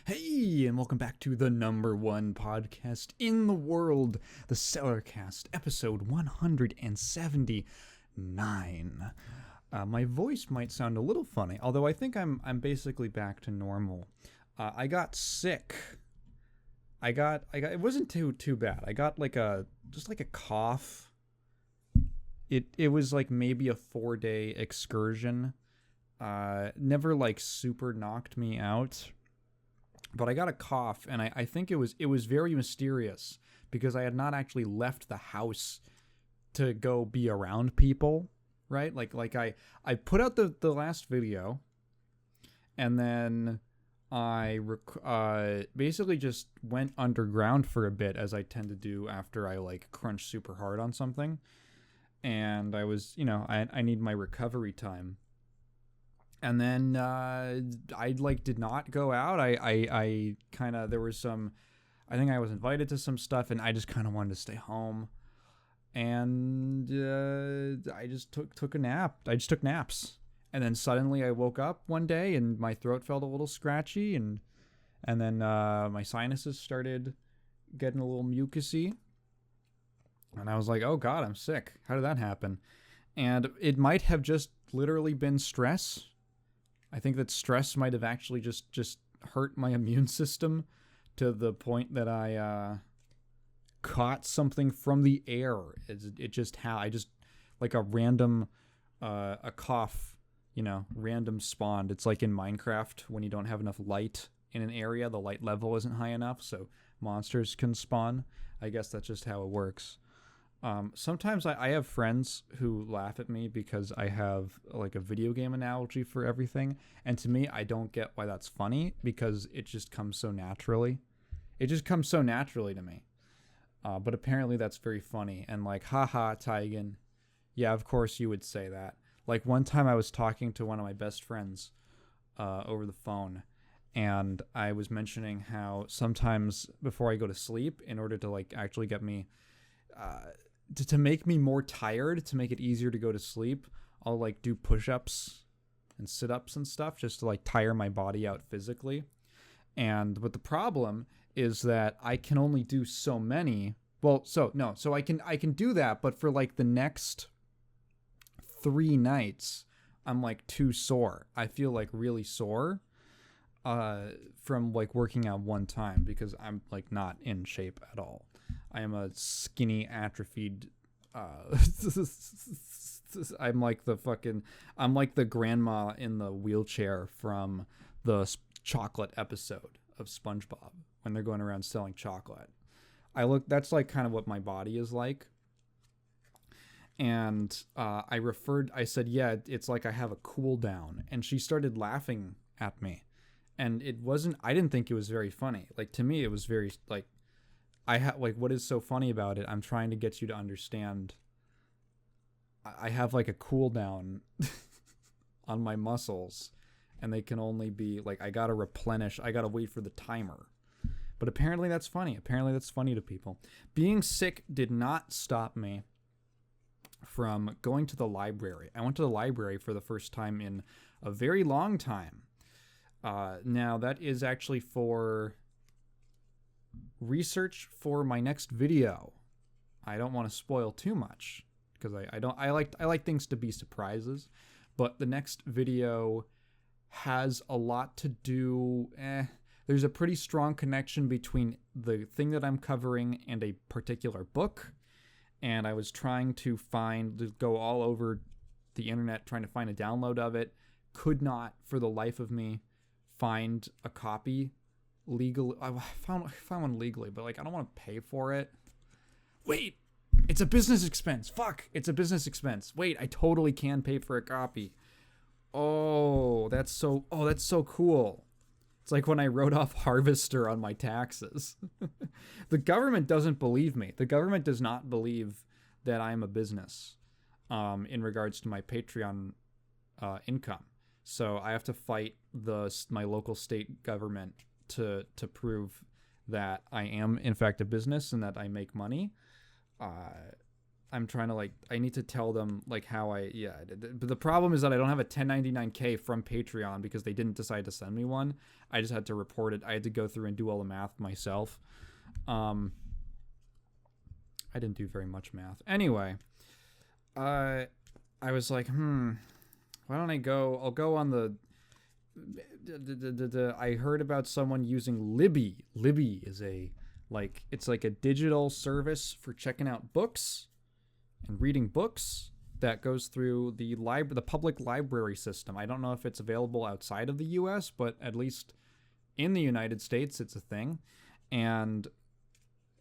Hey, and welcome back to the number one podcast in the world, the Cellarcast, episode 179. My voice might sound a little funny, although I think I'm basically back to normal. I got sick. I got it wasn't too bad. I got just like a cough. It was like maybe a 4-day excursion. Never like super knocked me out. But I got a cough, and I think it was very mysterious because I had not actually left the house to go be around people, right? Like I put out the last video, and then I basically just went underground for a bit, as I tend to do after I like crunch super hard on something, and I was, I need my recovery time. And then I did not go out. I kind of, there was some, I think I was invited to some stuff, and I just kind of wanted to stay home. And I just took a nap. I just took naps. And then suddenly I woke up one day and my throat felt a little scratchy, and then my sinuses started getting a little mucusy. And I was like, oh God, I'm sick. How did that happen? And it might have just literally been stress. I think that stress might have actually just hurt my immune system to the point that I caught something from the air. It just like a random a cough, random spawned. It's like in Minecraft when you don't have enough light in an area, the light level isn't high enough, so monsters can spawn. I guess that's just how it works. Sometimes I have friends who laugh at me because I have like a video game analogy for everything. And to me, I don't get why that's funny because it just comes so naturally. It just comes so naturally to me. But apparently that's very funny. And like, haha, Taigen. Yeah, of course you would say that. Like one time I was talking to one of my best friends over the phone. And I was mentioning how sometimes before I go to sleep, in order to like actually get me... to make me more tired, to make it easier to go to sleep, I'll like do push-ups and sit-ups and stuff just to like tire my body out physically. But the problem is that I can only do so many. So I can do that, but for like the next 3 nights, I'm like too sore. I feel like really sore from like working out one time because I'm like not in shape at all. I am a skinny, atrophied. I'm like the grandma in the wheelchair from the chocolate episode of SpongeBob when they're going around selling chocolate. That's like kind of what my body is like. And I said, yeah, it's like I have a cool down. And she started laughing at me. And I didn't think it was very funny. Like to me, it was very like, what is so funny about it? I'm trying to get you to understand. I have like a cooldown on my muscles, and they can only be like, I gotta wait for the timer. But apparently that's funny. Apparently that's funny to people. Being sick did not stop me from going to the library. I went to the library for the first time in a very long time. Now that is actually for research for my next video. I don't want to spoil too much because I like things to be surprises, but the next video has a lot to do. There's a pretty strong connection between the thing that I'm covering and a particular book, and I was trying to go all over the internet trying to find a download of it. Could not for the life of me find a copy legally. I found one legally, but like I don't want to pay for it. Wait, it's a business expense. Fuck, it's a business expense. Wait, I totally can pay for a copy. Oh, that's so cool. It's like when I wrote off Harvester on my taxes. The government doesn't believe me. The government does not believe that I'm a business in regards to my Patreon income. So I have to fight my local state government to prove that I am in fact a business and that I make money. I'm trying to like, I need to tell them like how but the problem is that I don't have a 1099K from Patreon because they didn't decide to send me one. I just had to report it. I had to go through and do all the math myself. I didn't do very much math. Anyway, I was like, why don't I go? I'll go on the I heard about someone using Libby. Libby is it's like a digital service for checking out books and reading books that goes through the public library system. I don't know if it's available outside of the US, but at least in the United States, it's a thing. And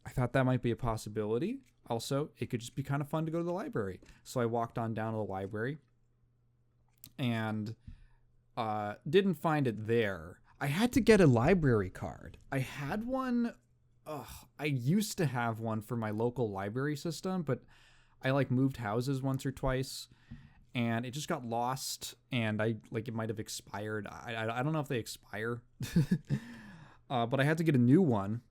I thought that might be a possibility. Also, it could just be kind of fun to go to the library. So I walked on down to the library and didn't find it there. I had to get a library card. I had one. I used to have one for my local library system, but I like moved houses once or twice and it just got lost and it might have expired. I don't know if they expire, but I had to get a new one.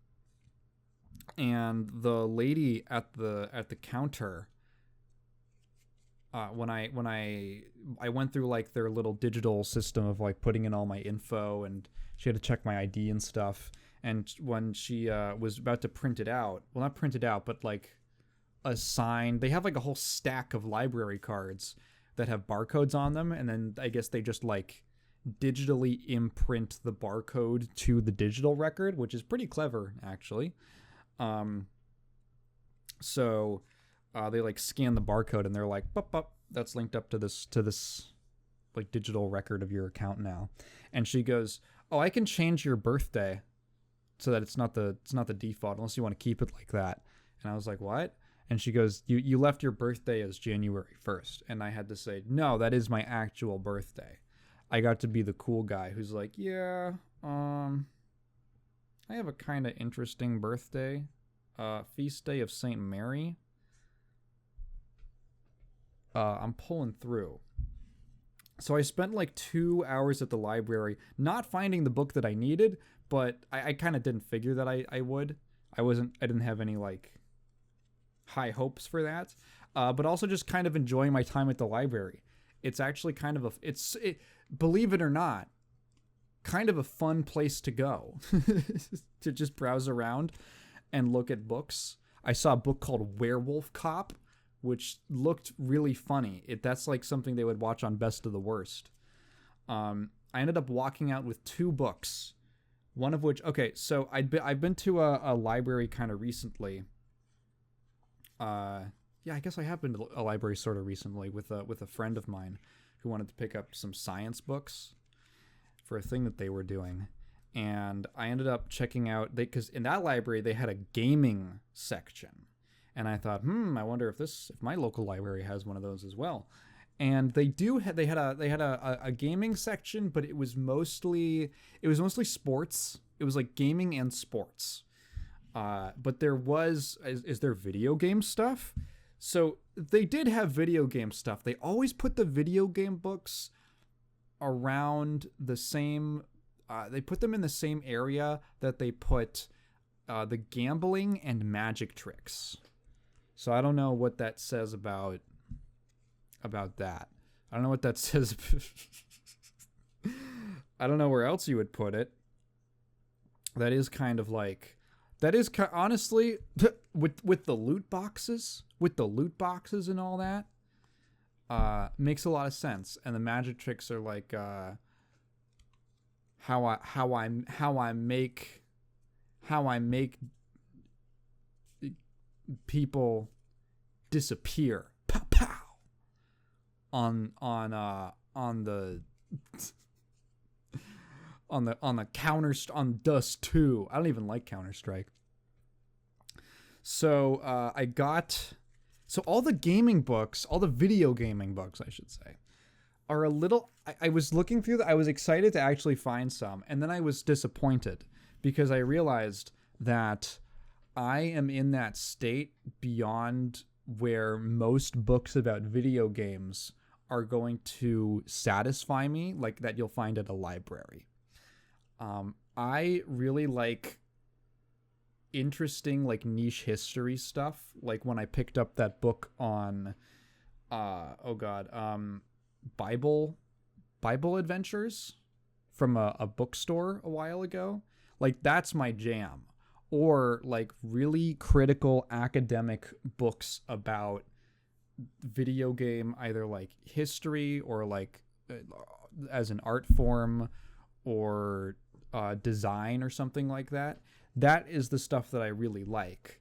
And the lady at the counter, when I went through like their little digital system of like putting in all my info, and she had to check my ID and stuff. And when she was about to print it out, well, not print it out, but like assign, they have like a whole stack of library cards that have barcodes on them, and then I guess they just like digitally imprint the barcode to the digital record, which is pretty clever actually. So they like scan the barcode and they're like, that's linked up to this like digital record of your account now. And she goes, oh, I can change your birthday so that it's not the default unless you want to keep it like that. And I was like, what? And she goes, you left your birthday as January 1st. And I had to say, no, that is my actual birthday. I got to be the cool guy who's like, yeah, I have a kind of interesting birthday. Feast day of St. Mary. I'm pulling through. So I spent like 2 hours at the library not finding the book that I needed, but I kind of didn't figure that I would. I didn't have any like high hopes for that. But also just kind of enjoying my time at the library. It's actually kind of believe it or not, kind of a fun place to go to just browse around and look at books. I saw a book called Werewolf Cop, which looked really funny. That's like something they would watch on Best of the Worst. I ended up walking out with 2 books, one of which, okay, so I've been to a library kind of recently. Yeah, I guess I have been to a library sort of recently with a friend of mine who wanted to pick up some science books for a thing that they were doing. And I ended up checking out, because in that library they had a gaming section. And I thought, I wonder if my local library has one of those as well. And they had a gaming section, but it was mostly sports. It was like gaming and sports. But there was, is there video game stuff? So they did have video game stuff. They always put the video game books around the same, they put them in the same area that they put the gambling and magic tricks. So I don't know what that says about that. I don't know what that says. I don't know where else you would put it. That is kind of like, honestly, with the loot boxes, and all that, makes a lot of sense. And the magic tricks are like how I make people disappear, pow pow, on the counter, on Dust 2. I don't even like Counter-Strike. So all the gaming books, all the video gaming books, I should say, are a little, I was looking through I was excited to actually find some, and then I was disappointed because I realized that I am in that state beyond where most books about video games are going to satisfy me, like that you'll find at a library. I really like interesting like niche history stuff. Like when I picked up that book on Bible adventures from a bookstore a while ago. Like that's my jam. Or like really critical academic books about video game, either like history or like as an art form or design or something like that. That is the stuff that I really like.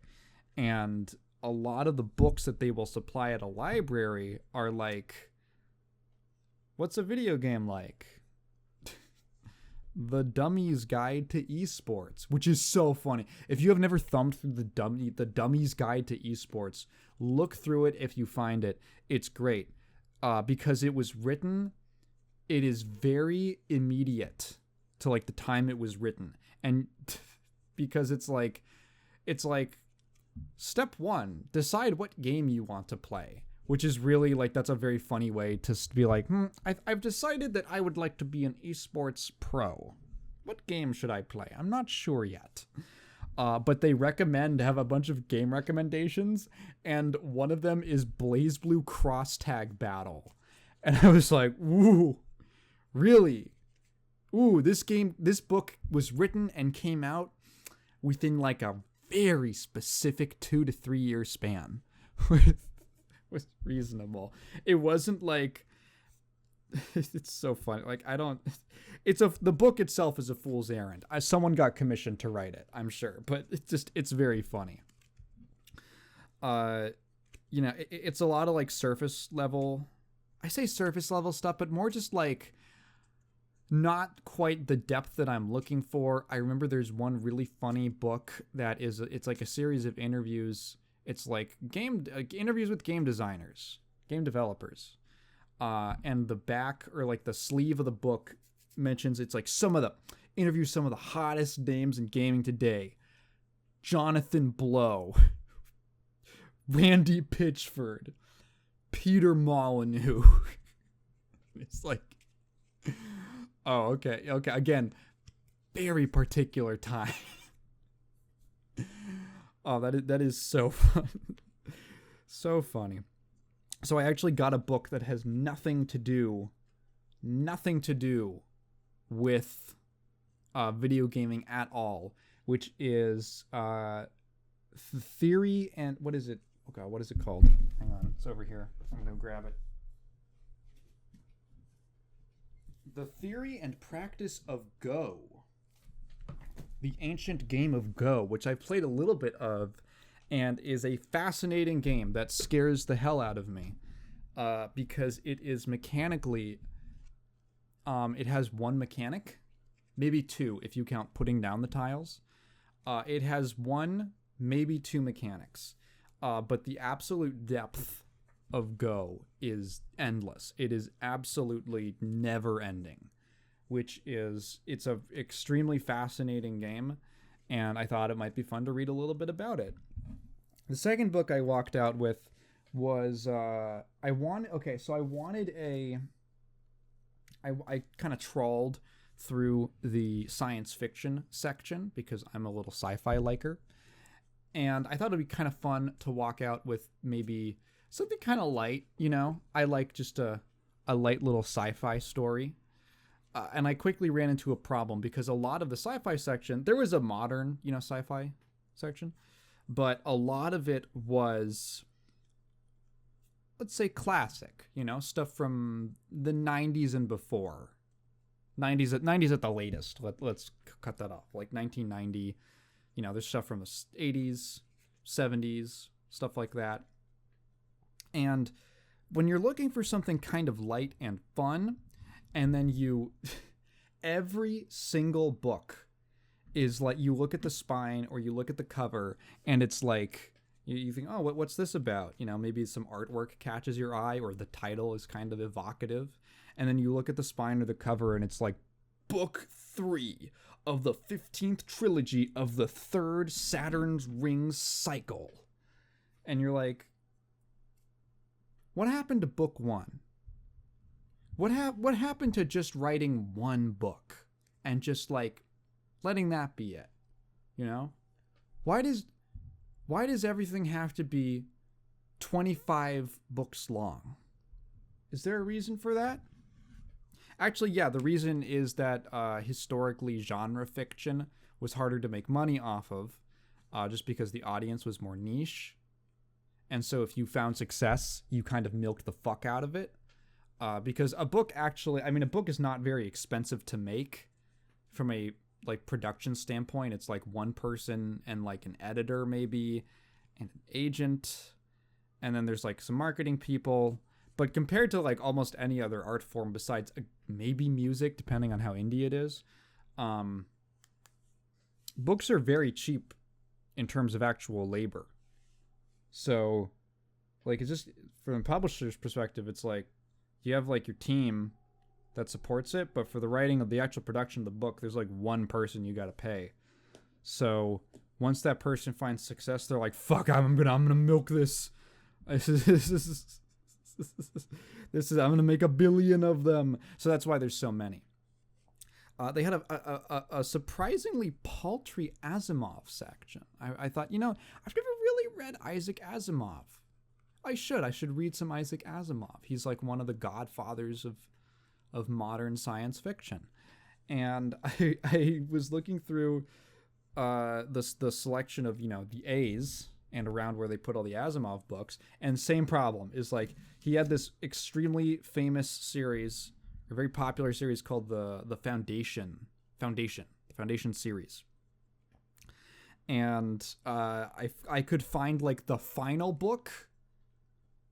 And a lot of the books that they will supply at a library are like, what's a video game like? The Dummy's Guide to Esports, which is so funny. If you have never thumbed through the Dummy's Guide to Esports, look through it if you find it. It's great because it was written. It is very immediate to like the time it was written, and because it's like step 1, decide what game you want to play. Which is really like, that's a very funny way to be like, I've decided that I would like to be an esports pro. What game should I play? I'm not sure yet. But they have a bunch of game recommendations, and one of them is BlazBlue Cross Tag Battle. And I was like, ooh, really? Ooh, this book was written and came out within like a very specific 2 to 3 year span. Was reasonable. It wasn't like it's so funny. Like the book itself is a fool's errand. Someone got commissioned to write it, I'm sure, but it's very funny. It's a lot of like surface level. I say surface level stuff, but more just like not quite the depth that I'm looking for. I remember there's one really funny book it's like a series of interviews. It's like interviews with game designers, game developers. And the back or like the sleeve of the book mentions it's like some of the hottest names in gaming today. Jonathan Blow, Randy Pitchford, Peter Molyneux. It's like, oh, okay. Again, very particular time. Oh, that is so fun. So funny. So I actually got a book that has nothing to do with video gaming at all, which is Theory and what is it? Oh God, what is it called? Hang on, it's over here. I'm gonna grab it. The Theory and Practice of Go. The ancient game of Go, which I played a little bit of, and is a fascinating game that scares the hell out of me, because it is mechanically, it has one mechanic, maybe two if you count putting down the tiles. It has one, maybe two mechanics, but the absolute depth of Go is endless. It is absolutely never ending. It's a extremely fascinating game, and I thought it might be fun to read a little bit about it. The second book I walked out with was I kind of trawled through the science fiction section because I'm a little sci-fi liker, and I thought it'd be kind of fun to walk out with maybe something kind of light. I like just a light little sci-fi story. And I quickly ran into a problem because a lot of the sci-fi section, there was a modern, sci-fi section, but a lot of it was, let's say, classic, stuff from the 90s and before. 90s at the latest. Let's cut that off. Like 1990, there's stuff from the 80s, 70s, stuff like that. And when you're looking for something kind of light and fun, and then every single book is like, you look at the spine or you look at the cover and it's like, you think, oh, what's this about? Maybe some artwork catches your eye or the title is kind of evocative. And then you look at the spine or the cover and it's like, Book 3 of the 15th trilogy of the third Saturn's Rings cycle. And you're like, what happened to book 1? What happened to just writing one book and just like letting that be it, Why does everything have to be 25 books long? Is there a reason for that? Actually, yeah, the reason is that historically genre fiction was harder to make money off of, just because the audience was more niche. And so if you found success, you kind of milked the fuck out of it. Because a book a book is not very expensive to make from a like production standpoint. It's like one person and like an editor maybe and an agent. And then there's like some marketing people. But compared to like almost any other art form besides maybe music, depending on how indie it is, books are very cheap in terms of actual labor. So, like, it's just from a publisher's perspective, it's like you have like your team that supports it, but for the writing of the actual production of the book, there's like one person you got to pay. So once that person finds success, they're like, "Fuck, I'm gonna milk this. This is I'm gonna make 1 billion of them." So that's why there's so many. They had a surprisingly paltry Asimov section. I thought, I've never really read Isaac Asimov. I should read some Isaac Asimov. He's like one of the godfathers of modern science fiction. And I was looking through the selection of, the A's and around where they put all the Asimov books, and same problem is like he had this extremely famous series, a very popular series called the Foundation series. And I could find like the final book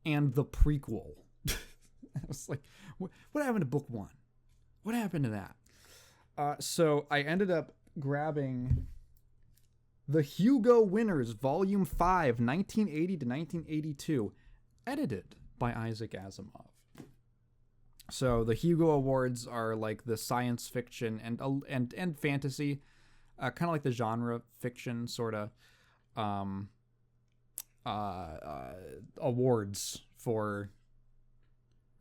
and the prequel. I was like, what happened to book 1? What happened to that? So I ended up grabbing The Hugo Winners, Volume 5, 1980 to 1982, edited by Isaac Asimov. So the Hugo Awards are like the science fiction and fantasy, kind of like the genre fiction sort of awards for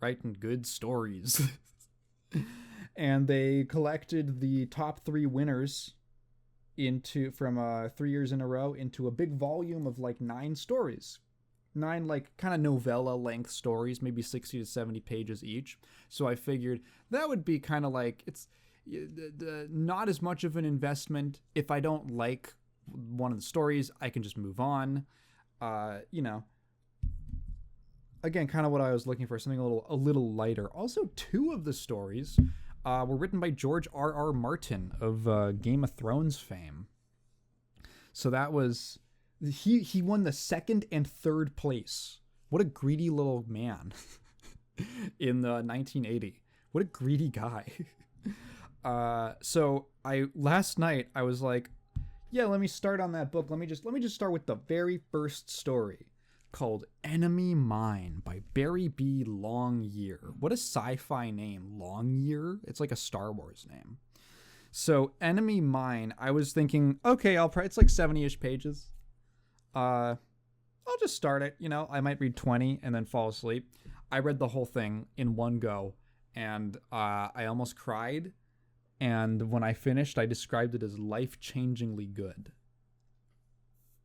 writing good stories. And they collected the top 3 winners from 3 years in a row into a big volume of like 9 stories. 9 like kind of novella length stories, maybe 60 to 70 pages each. So I figured that would be kind of like, it's not as much of an investment. If I don't like one of the stories, I can just move on. Again, kind of what I was looking for, something a little lighter. Also, 2 of the stories were written by George R.R. Martin of Game of Thrones fame. So that was... He won the 2nd and 3rd place. What a greedy little man. In 1980. What a greedy guy. So last night I was like, yeah, let me start on that book. Let me just start with the very first story, called Enemy Mine by Barry B. Longyear. What a sci-fi name, Longyear. It's like a Star Wars name. So Enemy Mine, I was thinking, okay, it's like 70-ish pages. I'll just start it. I might read 20 and then fall asleep. I read the whole thing in one go, and I almost cried. And when I finished, I described it as life-changingly good.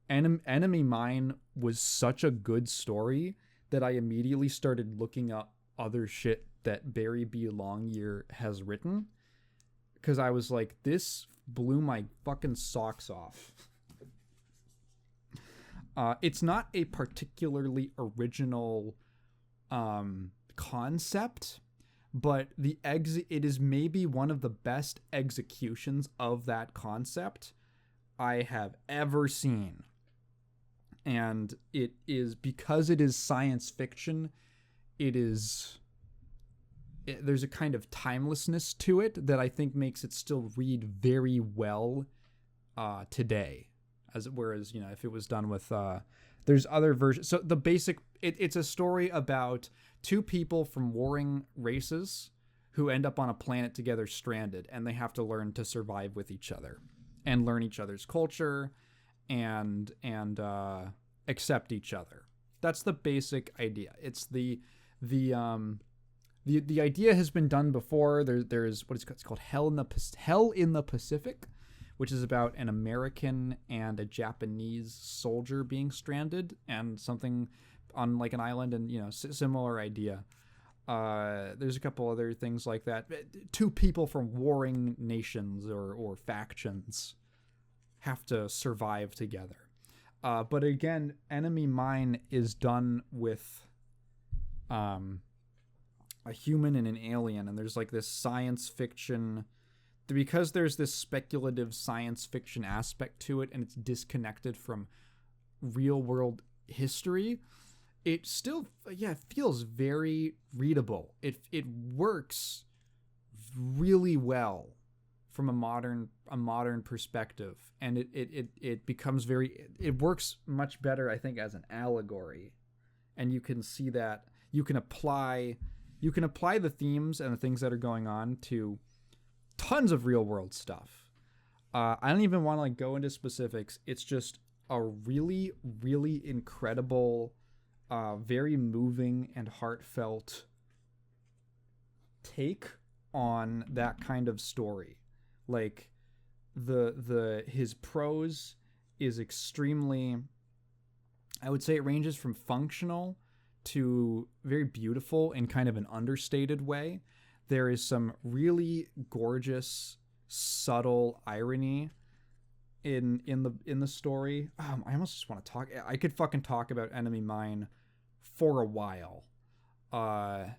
Enemy Mine was such a good story that I immediately started looking up other shit that Barry B. Longyear has written, because I was like, this blew my fucking socks off. It's not a particularly original concept, but it is maybe one of the best executions of that concept I have ever seen. And it is, because it is science fiction, there's a kind of timelessness to it that I think makes it still read very well today. Whereas, if it was done with, there's other versions. So the basic, it's a story about 2 people from warring races who end up on a planet together stranded, and they have to learn to survive with each other and learn each other's culture and accept each other. That's the basic idea. It's the idea has been done before. There's what it's called Hell in the Pacific, which is about an American and a Japanese soldier being stranded and something on like an island, and similar idea. There's a couple other things like that. Two people from warring nations or factions have to survive together. But again, Enemy Mine is done with a human and an alien, and there's like this science fiction, because there's this speculative science fiction aspect to it, and it's disconnected from real world history. It still, feels very readable. It works really well from a modern perspective, and it becomes it works much better, I think, as an allegory, and you can see that you can apply the themes and the things that are going on to tons of real world stuff. I don't even want to like go into specifics. It's just a really, really incredible, very moving and heartfelt take on that kind of story. Like his prose is extremely, I would say it ranges from functional to very beautiful in kind of an understated way. There is some really gorgeous, subtle irony in the story. I almost just want to talk. I could fucking talk about Enemy Mine for a while. And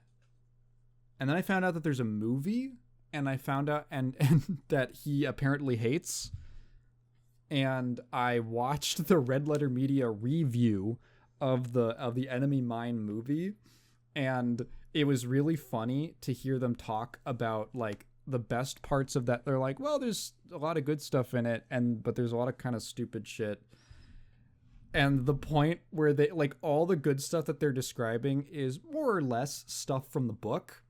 then I found out that there's a movie, and I found out and that he apparently hates. And I watched the Red Letter Media review of the Enemy Mine movie, and it was really funny to hear them talk about like the best parts of that. They're like, well, there's a lot of good stuff in it, but there's a lot of kind of stupid shit. And the point where they like all the good stuff that they're describing is more or less stuff from the book.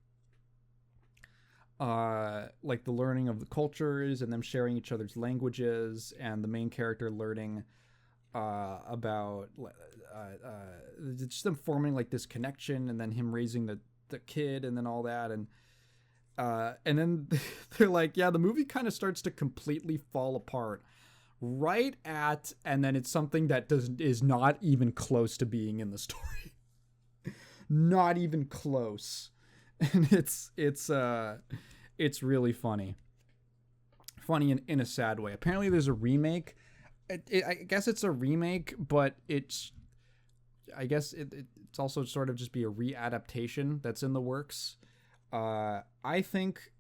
Like the learning of the cultures and them sharing each other's languages, and the main character learning about just them forming like this connection, and then him raising the kid, and then all that, and then they're like, yeah, the movie kind of starts to completely fall apart and then it's something that is not even close to being in the story. Not even close. And it's really funny in a sad way. Apparently there's a remake. I guess it's a remake, but it's also sort of just be a readaptation that's in the works. I think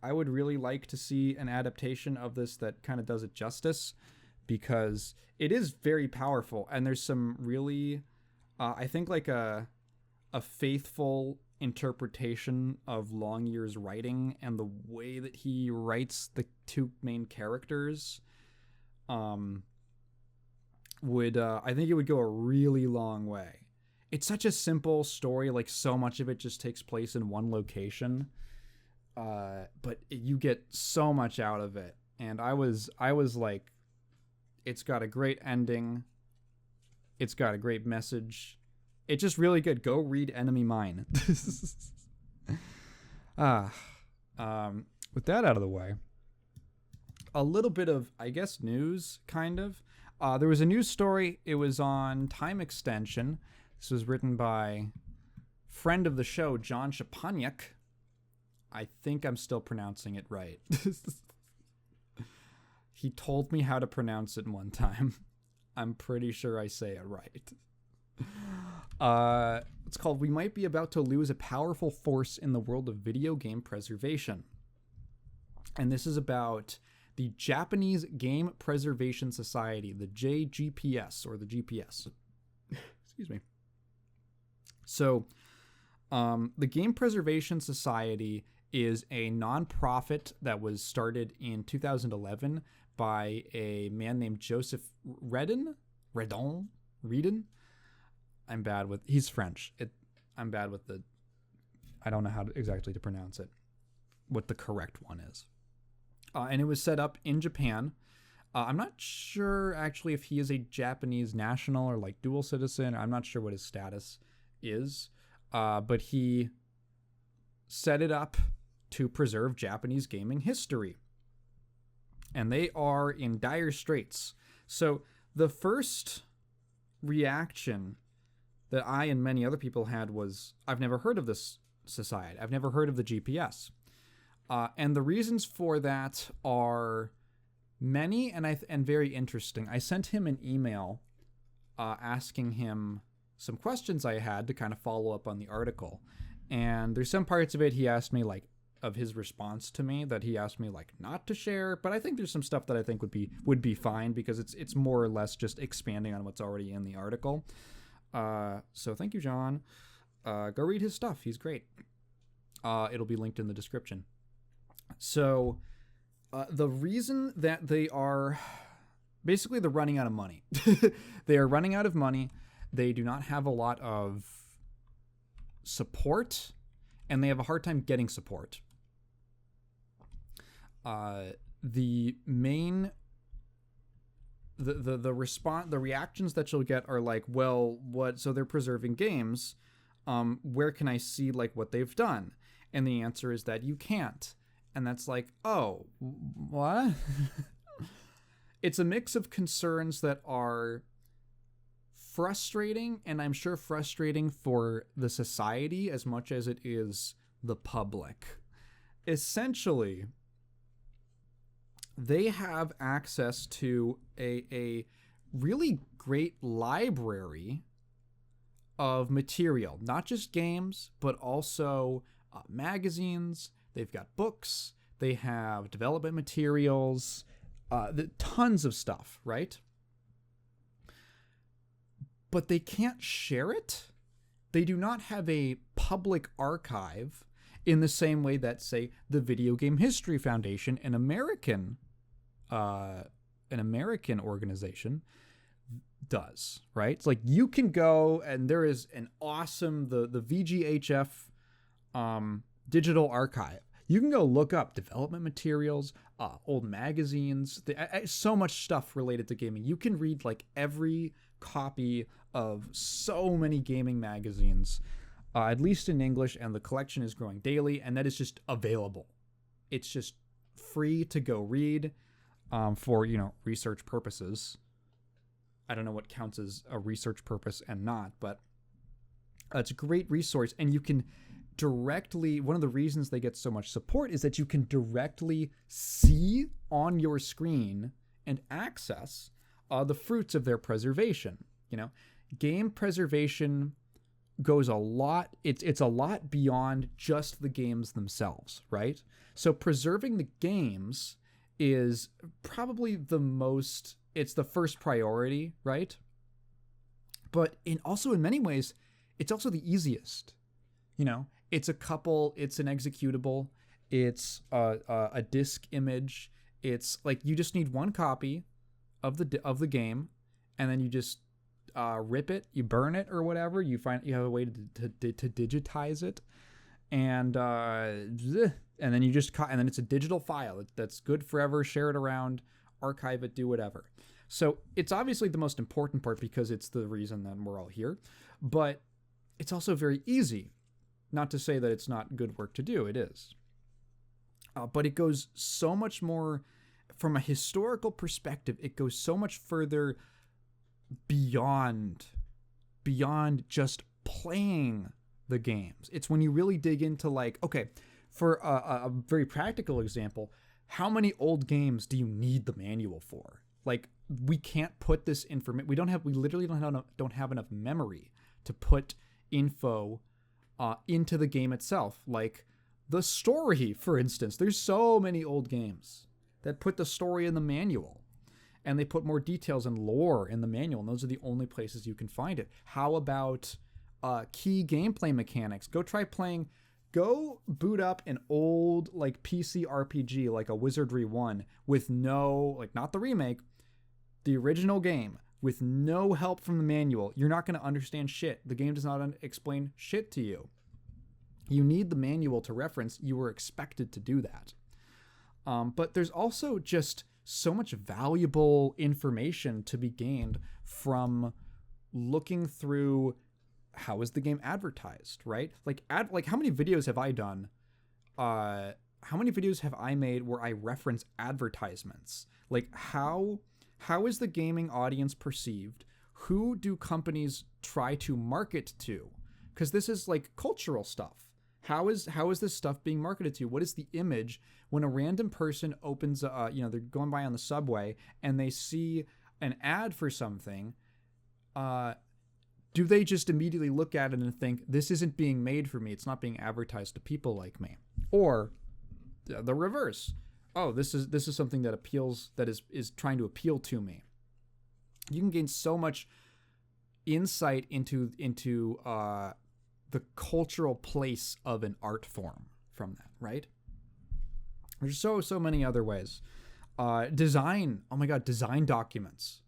I would really like to see an adaptation of this that kind of does it justice, because it is very powerful, and there's some really, I think like a faithful interpretation of Longyear's writing and the way that he writes the two main characters. I think it would go a really long way. It's such a simple story, like so much of it just takes place in one location, but you get so much out of it. And I was like, it's got a great ending, it's got a great message, it's just really good. Go read Enemy Mine. With that out of the way, a little bit of, I guess, news, kind of. There was a news story. It was on Time Extension. This was written by friend of the show, John Shapaniak. I think I'm still pronouncing it right. He told me how to pronounce it one time. I'm pretty sure I say it right. It's called "We Might Be About to Lose a Powerful Force in the World of Video Game Preservation." And this is about the Japanese Game Preservation Society, the JGPS, or the GPS. Excuse me. So, the Game Preservation Society is a nonprofit that was started in 2011 by a man named Joseph Redon. I'm bad with, he's French. I'm bad with I don't know how exactly to pronounce it, what the correct one is. And it was set up in Japan. I'm not sure actually if he is a Japanese national or like dual citizen. I'm not sure what his status is, but he set it up to preserve Japanese gaming history. and they are in dire straits. So the first reaction that I and many other people had was, I've never heard of this society. I've never heard of the GPS. And the reasons for that are many and very interesting. I sent him an email asking him some questions I had to kind of follow up on the article. And there's some parts of it he asked me, like, of his response to me, that he asked me, like, not to share. But I think there's some stuff that I think would be fine, because it's more or less just expanding on what's already in the article. So thank you, John. Go read his stuff. He's great. It'll be linked in the description. So the reason that they are basically, they're running out of money. They are running out of money. They do not have a lot of support, and they have a hard time getting support. The reactions that you'll get are like, well, what? So they're preserving games. Where can I see like what they've done? And the answer is that you can't. And that's like, oh, what? It's a mix of concerns that are frustrating, and I'm sure frustrating for the society as much as it is the public. Essentially, they have access to a really great library of material, not just games, but also magazines. They've got books, they have development materials, tons of stuff, right? But they can't share it. They do not have a public archive in the same way that, say, the Video Game History Foundation, an American organization, does, right? It's like you can go, and there is an awesome, the VGHF digital archive. You can go look up development materials, old magazines, so much stuff related to gaming. You can read like every copy of so many gaming magazines, at least in English, and the collection is growing daily, and that is just available. It's just free to go read for, research purposes. I don't know what counts as a research purpose and not, but it's a great resource, and you can directly, one of the reasons they get so much support is that you can directly see on your screen and access the fruits of their preservation. Game preservation goes a lot, it's a lot beyond just the games themselves, right? So preserving the games is probably it's the first priority, right? But also in many ways, it's also the easiest. It's an executable, it's a disk image. It's like you just need one copy of the game, and then you just rip it, you burn it or whatever. You have a way to digitize it, and then you just and then it's a digital file that's good forever. Share it around, archive it, do whatever. So it's obviously the most important part because it's the reason that we're all here, but it's also very easy. Not to say that it's not good work to do, it is. But it goes so much more, from a historical perspective, it goes so much further beyond just playing the games. It's when you really dig into, like, okay, for a very practical example, how many old games do you need the manual for? Like, we can't put this information, we literally don't have enough memory to put info into the game itself. Like the story, for instance. There's so many old games that put the story in the manual, and they put more details and lore in the manual, and those are the only places you can find it. How about key gameplay mechanics? Go boot up an old like PC RPG, like a Wizardry 1, with no, like, not the remake, the original game, with no help from the manual. You're not going to understand shit. The game does not explain shit to you. You need the manual to reference. You were expected to do that. But there's also just so much valuable information to be gained from looking through how is the game advertised, right? Like how many videos have I done many videos have I made where I reference advertisements? Like how is the gaming audience perceived? Who do companies try to market to? Because this is like cultural stuff. How is this stuff being marketed to? What is the image when a random person opens they're going by on the subway and they see an ad for something? Do they just immediately look at it and think, this isn't being made for me, it's not being advertised to people like me? Or the reverse. Oh, this is something that appeals, that is trying to appeal to me. You can gain so much insight into the cultural place of an art form from that, right? There's so many other ways. Design. Oh my God, design documents.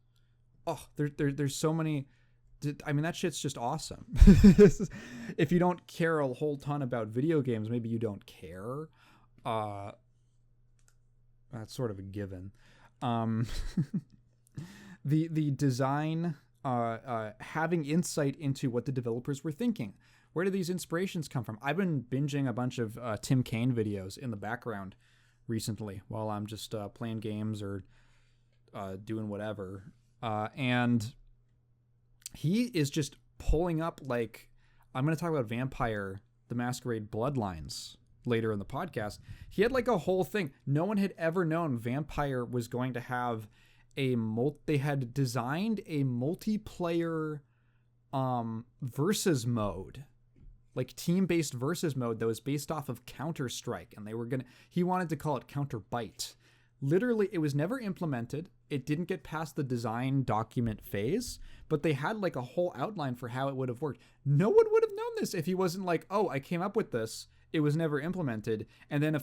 Oh, there's so many. I mean, that shit's just awesome. If you don't care a whole ton about video games, maybe you don't care. That's sort of a given. The design, having insight into what the developers were thinking. Where do these inspirations come from? I've been binging a bunch of Tim Kaine videos in the background recently while I'm just playing games or doing whatever. And he is just pulling up, like, I'm going to talk about Vampire, the Masquerade Bloodlines later in the podcast. He had like a whole thing. No one had ever known Vampire was going to have they had designed a multiplayer versus mode, like team-based versus mode that was based off of Counter-Strike, and he wanted to call it Counter-Bite. Literally, it was never implemented. It didn't get past the design document phase, but they had like a whole outline for how it would have worked. No one would have known this if he wasn't like, oh, I came up with this. It was never implemented. And then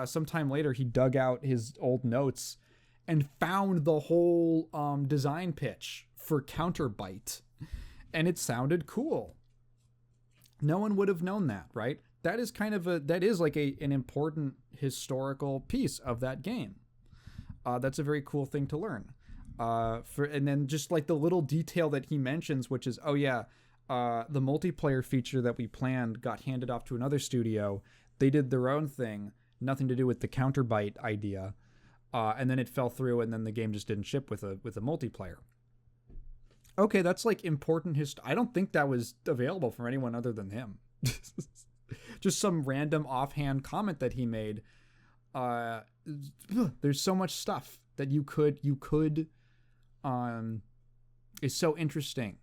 sometime later, he dug out his old notes and found the whole design pitch for Counter-Bite. And it sounded cool. No one would have known that, right? That is an important historical piece of that game. That's a very cool thing to learn. And then just like the little detail that he mentions, which is, the multiplayer feature that we planned got handed off to another studio. They did their own thing, nothing to do with the Counter-Bite idea. And then it fell through, and then the game just didn't ship with a multiplayer. Okay, that's like important I don't think that was available for anyone other than him. Just some random offhand comment that he made. There's so much stuff that you could is so interesting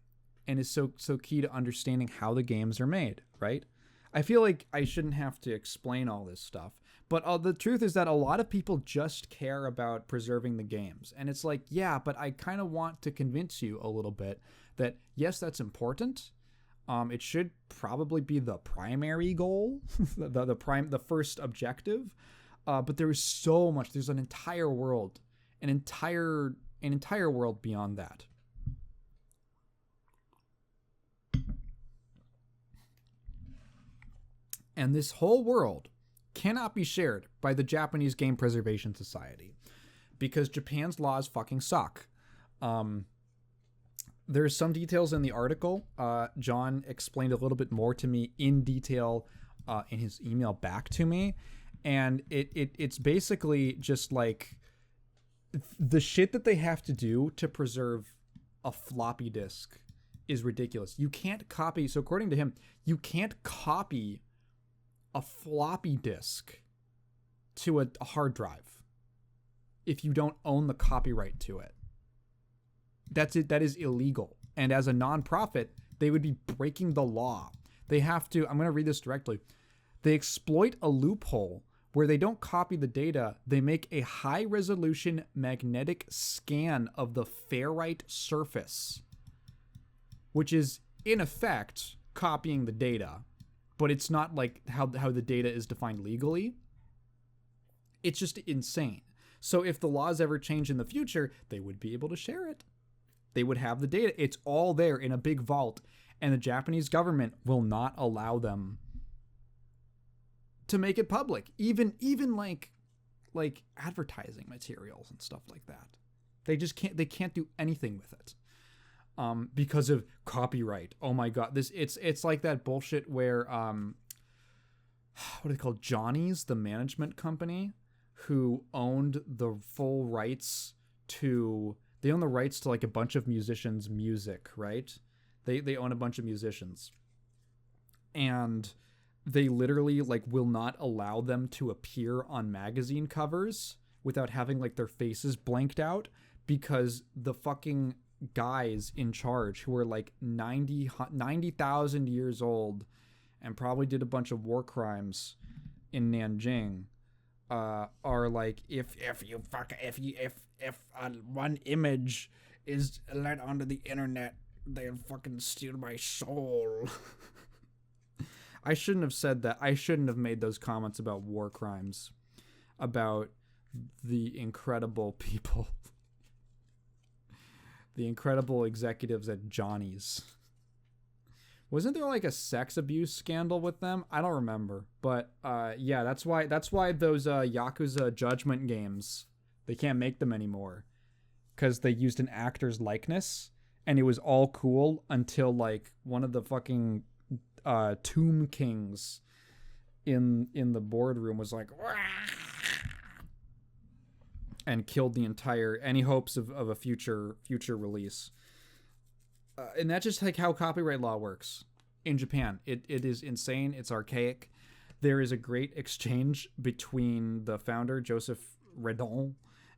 and is so key to understanding how the games are made, right? I feel like I shouldn't have to explain all this stuff, but the truth is that a lot of people just care about preserving the games. And it's like, yeah, but I kind of want to convince you a little bit that yes, that's important. It should probably be the primary goal, the first objective. But there is so much. There's an entire world, an entire world beyond that. And this whole world cannot be shared by the Japanese Game Preservation Society because Japan's laws fucking suck. There's some details in the article. John explained a little bit more to me in detail in his email back to me. And it's basically just like the shit that they have to do to preserve a floppy disk is ridiculous. You can't copy. So according to him, you can't copy a floppy disk to a hard drive if you don't own the copyright to it. That's it. That is illegal. And as a nonprofit, they would be breaking the law. They have to, I'm going to read this directly. They exploit a loophole where they don't copy the data. They make a high resolution magnetic scan of the ferrite surface, which is in effect copying the data, but it's not like how the data is defined legally. It's just insane. So if the laws ever change in the future, they would be able to share it. They would have the data. It's all there in a big vault, and the Japanese government will not allow them to make it public. Even like advertising materials and stuff like that. They just can't do anything with it. Because of copyright. Oh my god, it's like that bullshit where what are they called? Johnny's, the management company, who owned the full rights to, they own the rights to like a bunch of musicians' music, right? They own a bunch of musicians. And they literally like will not allow them to appear on magazine covers without having like their faces blanked out, because the fucking guys in charge, who are like 90,000 years old and probably did a bunch of war crimes in Nanjing, are like, if one image is let onto the internet, they'll fucking steal my soul. I shouldn't have said that. I shouldn't have made those comments about war crimes, about the incredible people, the incredible executives at Johnny's. Wasn't there like a sex abuse scandal with them? I don't remember, but yeah, that's why those Yakuza Judgment games, they can't make them anymore, because they used an actor's likeness, and it was all cool until like one of the fucking Tomb Kings in the boardroom was like, wah! And killed the entire any hopes of a future release. And that's just like how copyright law works in Japan. It is insane. It's archaic. There is a great exchange between the founder, Joseph Redon,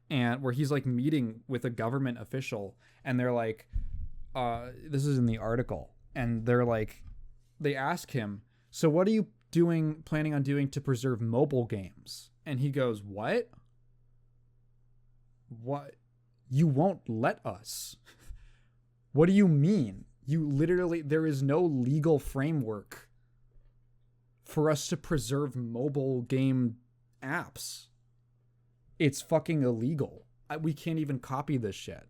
and where he's like meeting with a government official, and they're like, this is in the article, and they're like, they ask him, so what are you planning on doing to preserve mobile games? And he goes, what? You won't let us? What do you mean? You literally, there is no legal framework for us to preserve mobile game apps. It's fucking illegal. We can't even copy this shit.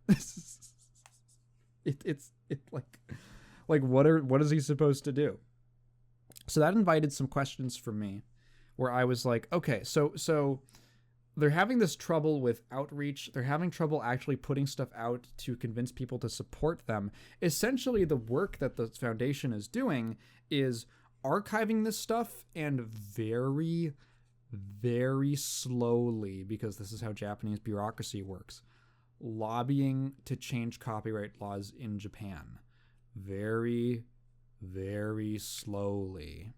It's like what is he supposed to do? So that invited some questions for me, where I was like, okay, so they're having this trouble with outreach. They're having trouble actually putting stuff out to convince people to support them. Essentially, the work that the foundation is doing is archiving this stuff, and very, very slowly, because this is how Japanese bureaucracy works, lobbying to change copyright laws in Japan. Very, very slowly.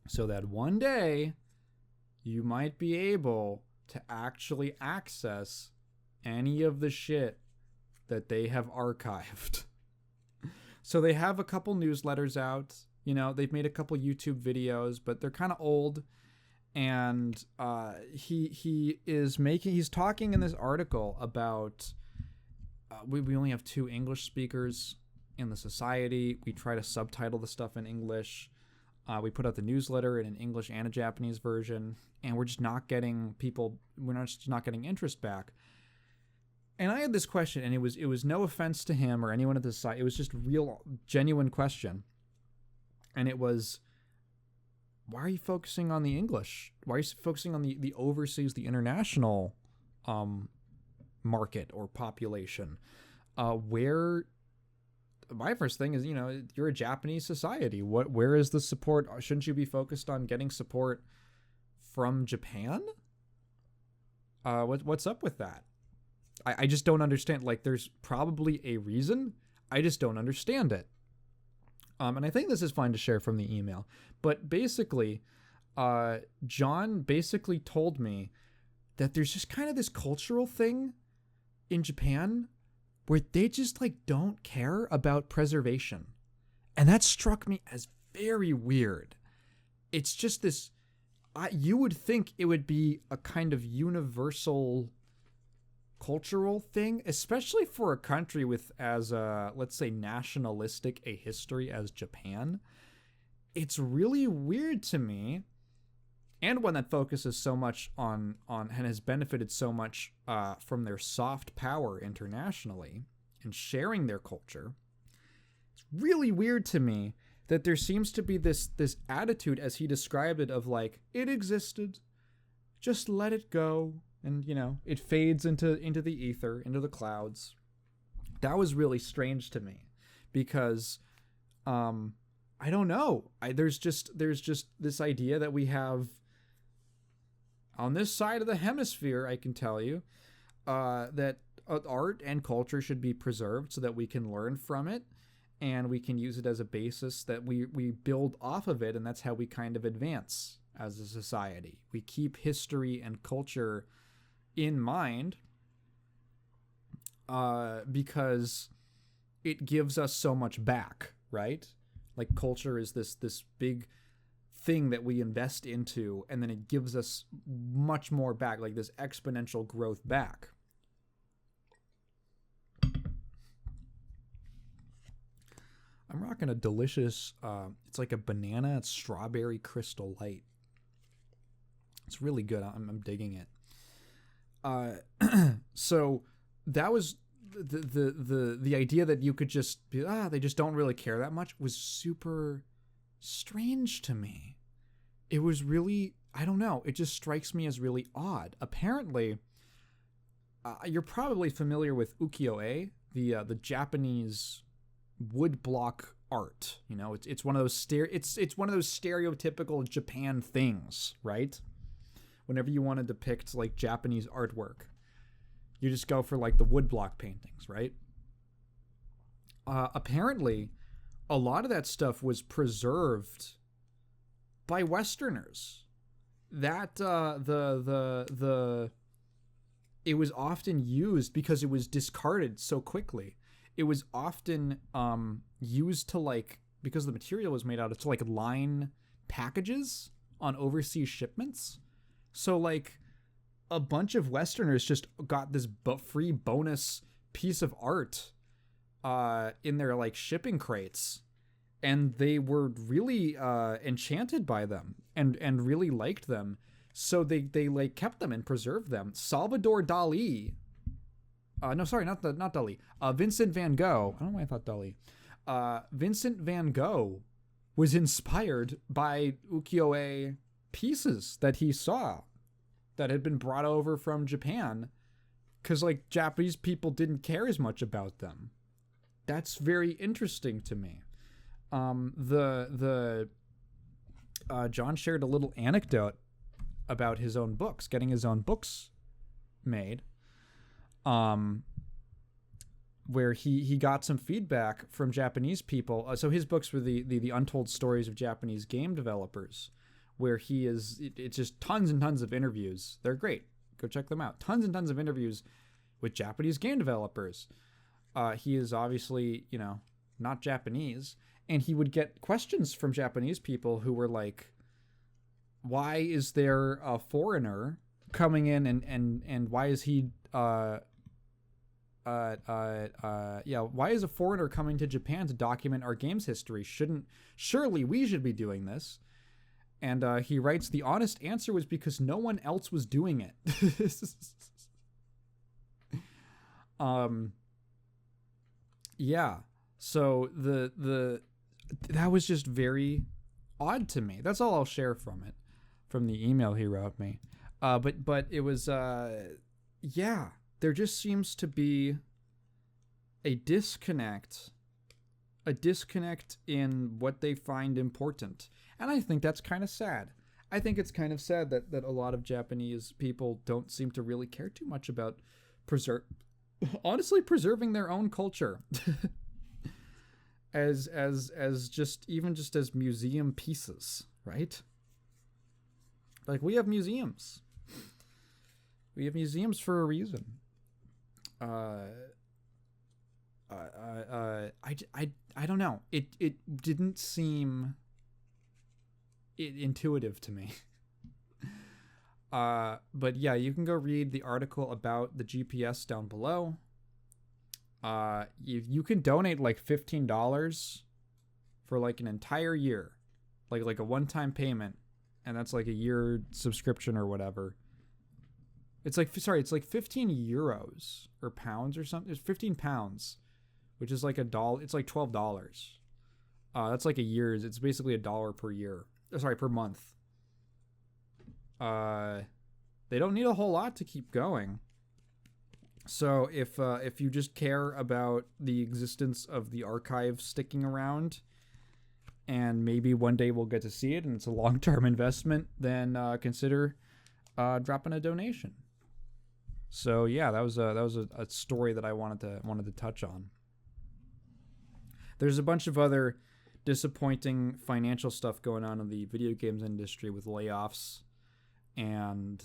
So that one day you might be able to actually access any of the shit that they have archived. So they have a couple newsletters out. You know, they've made a couple YouTube videos, but they're kind of old. And he's talking in this article about we only have 2 English speakers in the society. We try to subtitle the stuff in English. We put out the newsletter in an English and a Japanese version, and we're just not getting interest back. And I had this question, and it was no offense to him or anyone at this site. It was just real, genuine question. And it was, why are you focusing on the English? Why are you focusing on the overseas, the international market or population? My first thing is, you're a Japanese society. Where is the support? Shouldn't you be focused on getting support from Japan? What's up with that? I just don't understand. Like, there's probably a reason. I just don't understand it. And I think this is fine to share from the email. But basically, John basically told me that there's just kind of this cultural thing in Japan where they just like don't care about preservation. And that struck me as very weird. It's just this, you would think it would be a kind of universal cultural thing, especially for a country with as let's say nationalistic a history as Japan. It's really weird to me, and one that focuses so much on and has benefited so much from their soft power internationally and sharing their culture. It's really weird to me that there seems to be this attitude, as he described it, of like, it existed, just let it go, and it fades into the ether, into the clouds. That was really strange to me, because I don't know. There's just this idea that we have on this side of the hemisphere, I can tell you, that art and culture should be preserved so that we can learn from it and we can use it as a basis that we build off of it, and that's how we kind of advance as a society. We keep history and culture in mind because it gives us so much back, right? Like culture is this big thing that we invest into, and then it gives us much more back, like this exponential growth back. I'm rocking a delicious, it's like a banana, it's strawberry crystal light. It's really good. I'm digging it. So that was the idea that you could just be, they just don't really care that much was super strange to me. It was really, I don't know, it just strikes me as really odd. Apparently, you're probably familiar with ukiyo-e, the Japanese woodblock art. You know, it's one of those it's one of those stereotypical Japan things, right? Whenever you want to depict like Japanese artwork, you just go for like the woodblock paintings, right? Apparently, a lot of that stuff was preserved by Westerners. That it was often used because it was discarded so quickly. It was often used to like, because the material was made out of, to like line packages on overseas shipments. So like a bunch of Westerners just got this free bonus piece of art in their like shipping crates, and they were really enchanted by them and really liked them. So they like kept them and preserved them. Salvador Dali, no, sorry, not Dali. Vincent van Gogh. I don't know why I thought Dali. Vincent van Gogh was inspired by ukiyo-e pieces that he saw that had been brought over from Japan, because like Japanese people didn't care as much about them. That's very interesting to me. John shared a little anecdote about his own books, getting his own books made, where he got some feedback from Japanese people. So his books were the untold stories of Japanese game developers, where it's just tons and tons of interviews. They're great. Go check them out. Tons and tons of interviews with Japanese game developers. He is obviously, not Japanese, and he would get questions from Japanese people who were like, why is there a foreigner coming in and why is he why is a foreigner coming to Japan to document our game's history? Surely we should be doing this. And he writes, the honest answer was because no one else was doing it. Yeah. So that was just very odd to me. That's all I'll share from it, from the email he wrote me. But it was, yeah, there just seems to be a disconnect in what they find important. And I think that's kind of sad. I think it's kind of sad that a lot of Japanese people don't seem to really care too much about preserving their own culture. as just as museum pieces, right? Like, we have museums. We have museums for a reason. I don't know. It didn't seem intuitive to me. But yeah, you can go read the article about the GPS down below. You can donate like $15 for like an entire year, like a one-time payment, and that's like a year subscription or whatever. It's like 15 euros or pounds or something. It's 15 pounds, which is like $1. It's like $12. That's like a year's. It's basically $1 per year. Per month. They don't need a whole lot to keep going. So if you just care about the existence of the archive sticking around and maybe one day we'll get to see it and it's a long-term investment, then consider dropping a donation. So yeah, that was a story that I wanted to touch on. There's a bunch of other disappointing financial stuff going on in the video games industry with layoffs and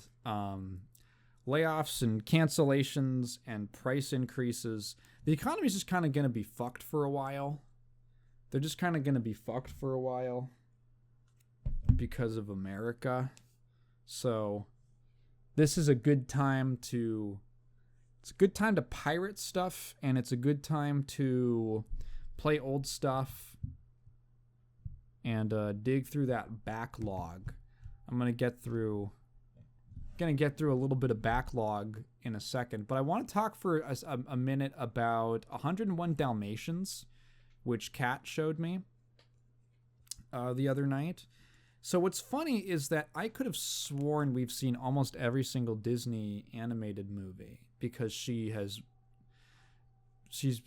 cancellations and price increases. The economy's just kind of going to be fucked for a while. They're just kind of going to be fucked for a while because of America. So this is a good time to pirate stuff, and it's a good time to play old stuff and dig through that backlog. I'm going to get through a little bit of backlog in a second, but I want to talk for a minute about 101 Dalmatians, which Kat showed me the other night. So what's funny is that I could have sworn we've seen almost every single Disney animated movie, because she's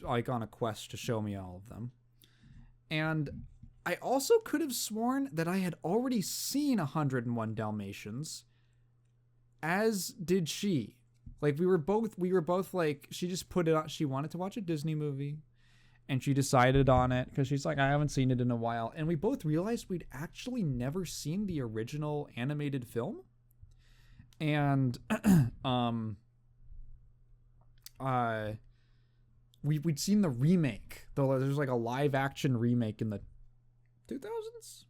like on a quest to show me all of them. And I also could have sworn that I had already seen 101 Dalmatians, as did she. Like we were both like, she just put it on, she wanted to watch a Disney movie, and she decided on it because she's like, I haven't seen it in a while. And we both realized we'd actually never seen the original animated film. And we'd seen the remake, though. There's like a live action remake in the 2000s,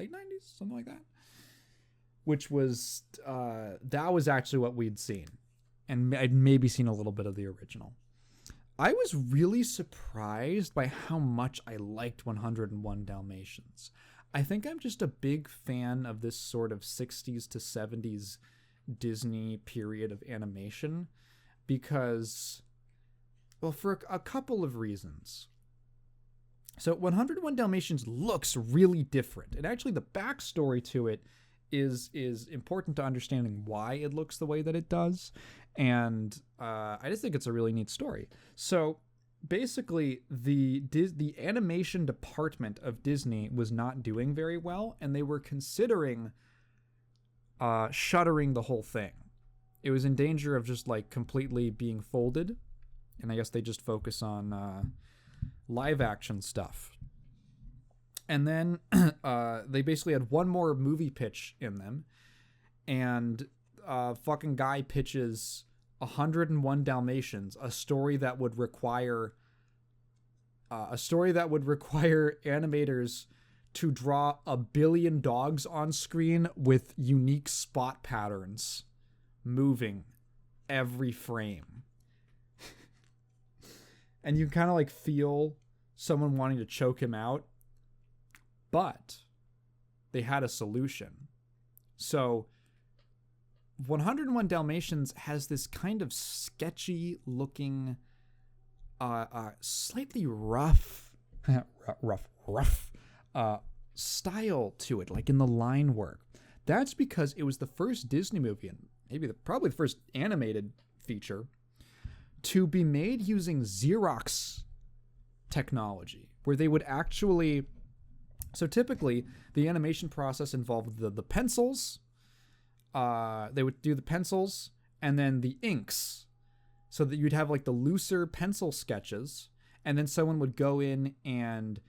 late 90s, something like that, which was that was actually what we'd seen, and I'd maybe seen a little bit of the original. I was really surprised by how much I liked 101 Dalmatians. I think I'm just a big fan of this sort of 60s to 70s Disney period of animation because, well, for a couple of reasons. So 101 Dalmatians looks really different. And actually the backstory to it is important to understanding why it looks the way that it does. And I just think it's a really neat story. So basically the animation department of Disney was not doing very well, and they were considering shuttering the whole thing. It was in danger of just like completely being folded, and I guess they just focus on live action stuff. And then they basically had one more movie pitch in them, and fucking guy pitches 101 Dalmatians, a story that would require animators to draw 1 billion dogs on screen with unique spot patterns moving every frame. And you kind of like feel someone wanting to choke him out, but they had a solution. So 101 Dalmatians has this kind of sketchy looking, slightly rough style to it, like in the line work. That's because it was the first Disney movie, and maybe probably the first animated feature, to be made using Xerox technology, where they would actually... So typically, the animation process involved the pencils. They would do the pencils and then the inks, so that you'd have like the looser pencil sketches, and then someone would go in and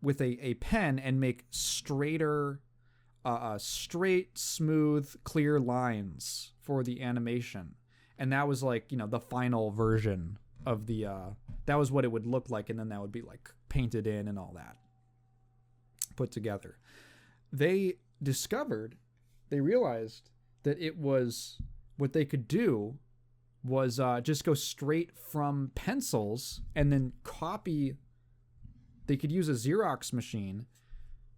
with a pen and make straight, smooth, clear lines for the animation. And that was like, the final version of the, that was what it would look like. And then that would be like painted in and all that put together. They realized that it was, what they could do was just go straight from pencils and then copy. They could use a Xerox machine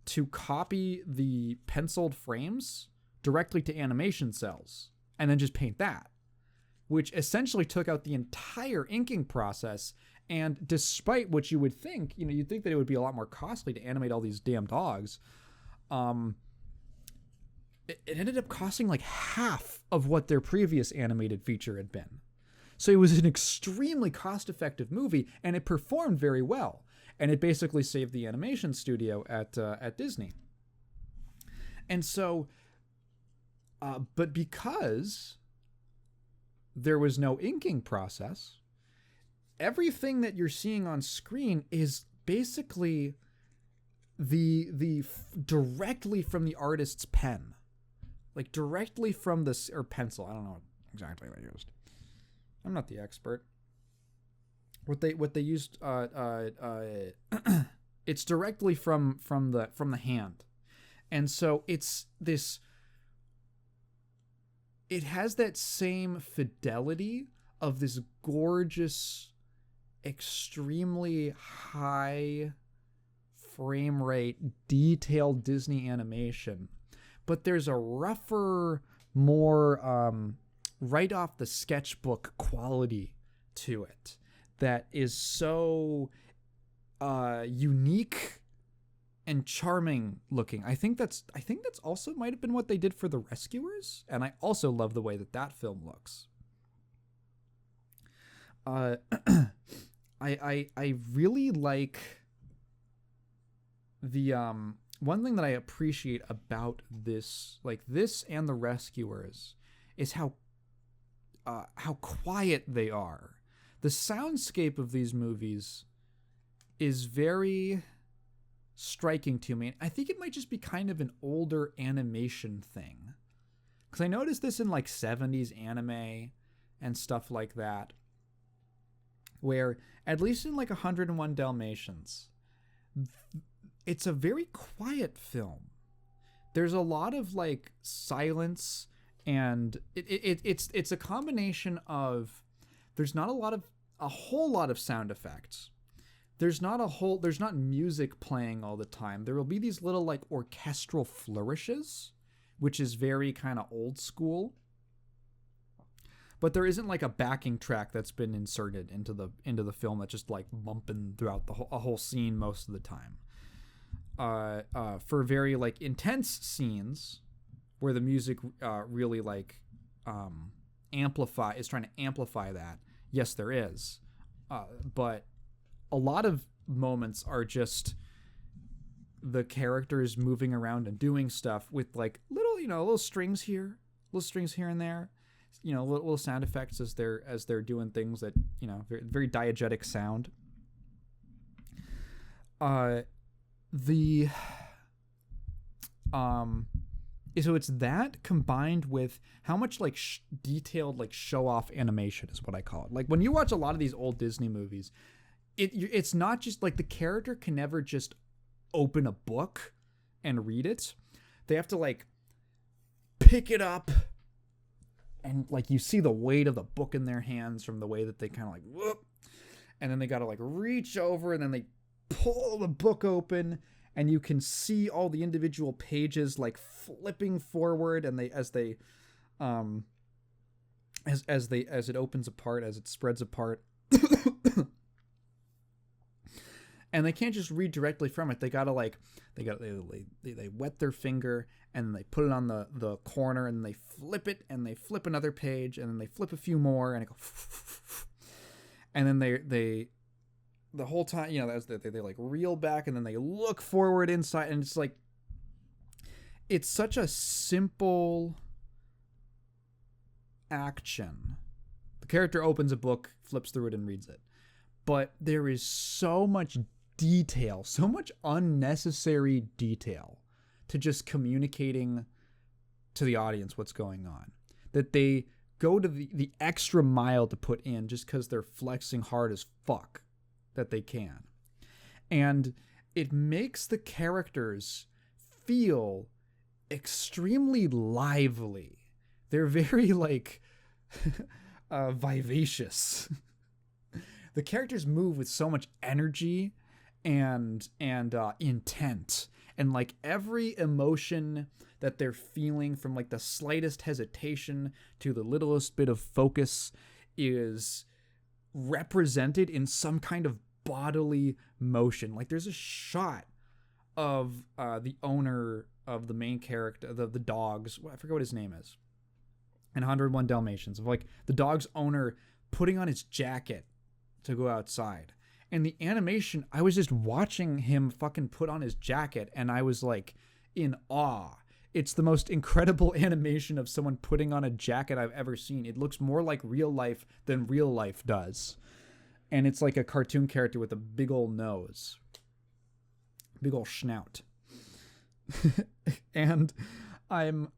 to copy the penciled frames directly to animation cells and then just paint that, which essentially took out the entire inking process. And despite what you would think, you'd think that it would be a lot more costly to animate all these damn dogs. It ended up costing like half of what their previous animated feature had been. So it was an extremely cost-effective movie, and it performed very well. And it basically saved the animation studio at Disney. And so, but because there was no inking process, everything that you're seeing on screen is basically directly from the artist's pen, like directly from this, or pencil. I don't know exactly what I used. I'm not the expert. What they used, it's directly from the hand, and so it's this. It has that same fidelity of this gorgeous, extremely high frame rate, detailed Disney animation, but there's a rougher, more right off the sketchbook quality to it that is so unique and charming looking. I think that's also might have been what they did for The Rescuers, and I also love the way that film looks. I really like the one thing that I appreciate about this and The Rescuers is how quiet they are. The soundscape of these movies is very striking to me. I think it might just be kind of an older animation thing, because I noticed this in like 70s anime and stuff like that, where at least in like 101 Dalmatians, it's a very quiet film. There's a lot of like silence, and it's a combination of, there's not a whole lot of sound effects. There's not music playing all the time. There will be these little like orchestral flourishes, which is very kind of old school. But there isn't like a backing track that's been inserted into the film that's just like bumping throughout a whole scene most of the time. For very like intense scenes where the music really like is trying to amplify that. Yes, there is. But a lot of moments are just the characters moving around and doing stuff with like little strings here and there, little sound effects as they're doing things that, very, very diegetic sound. So it's that combined with how much like detailed like show off animation is what I call it. Like when you watch a lot of these old Disney movies, it's not just like the character can never just open a book and read it. They have to like pick it up, and like you see the weight of the book in their hands from the way that they kind of like whoop, and then they got to like reach over, and then they pull the book open, and you can see all the individual pages like flipping forward, and as it opens apart, as it spreads apart. And they can't just read directly from it. They wet their finger, and then they put it on the corner, and they flip it, and they flip another page, and then they flip a few more, and it goes, and then they the whole time, as they like reel back, and then they look forward inside, and it's like, it's such a simple action. The character opens a book, flips through it, and reads it. But there is so much detail, so much unnecessary detail to just communicating to the audience what's going on, that they go to the extra mile to put in just because they're flexing hard as fuck that they can. And it makes the characters feel extremely lively. They're very like vivacious. The characters move with so much energy and intent, and like every emotion that they're feeling, from like the slightest hesitation to the littlest bit of focus, is represented in some kind of bodily motion. Like there's a shot of the owner of the main character, the dogs, I forget what his name is, in 101 Dalmatians, of like the dog's owner putting on his jacket to go outside. And the animation, I was just watching him fucking put on his jacket, and I was like in awe. It's the most incredible animation of someone putting on a jacket I've ever seen. It looks more like real life than real life does. And it's like a cartoon character with a big old nose. Big old snout. And I'm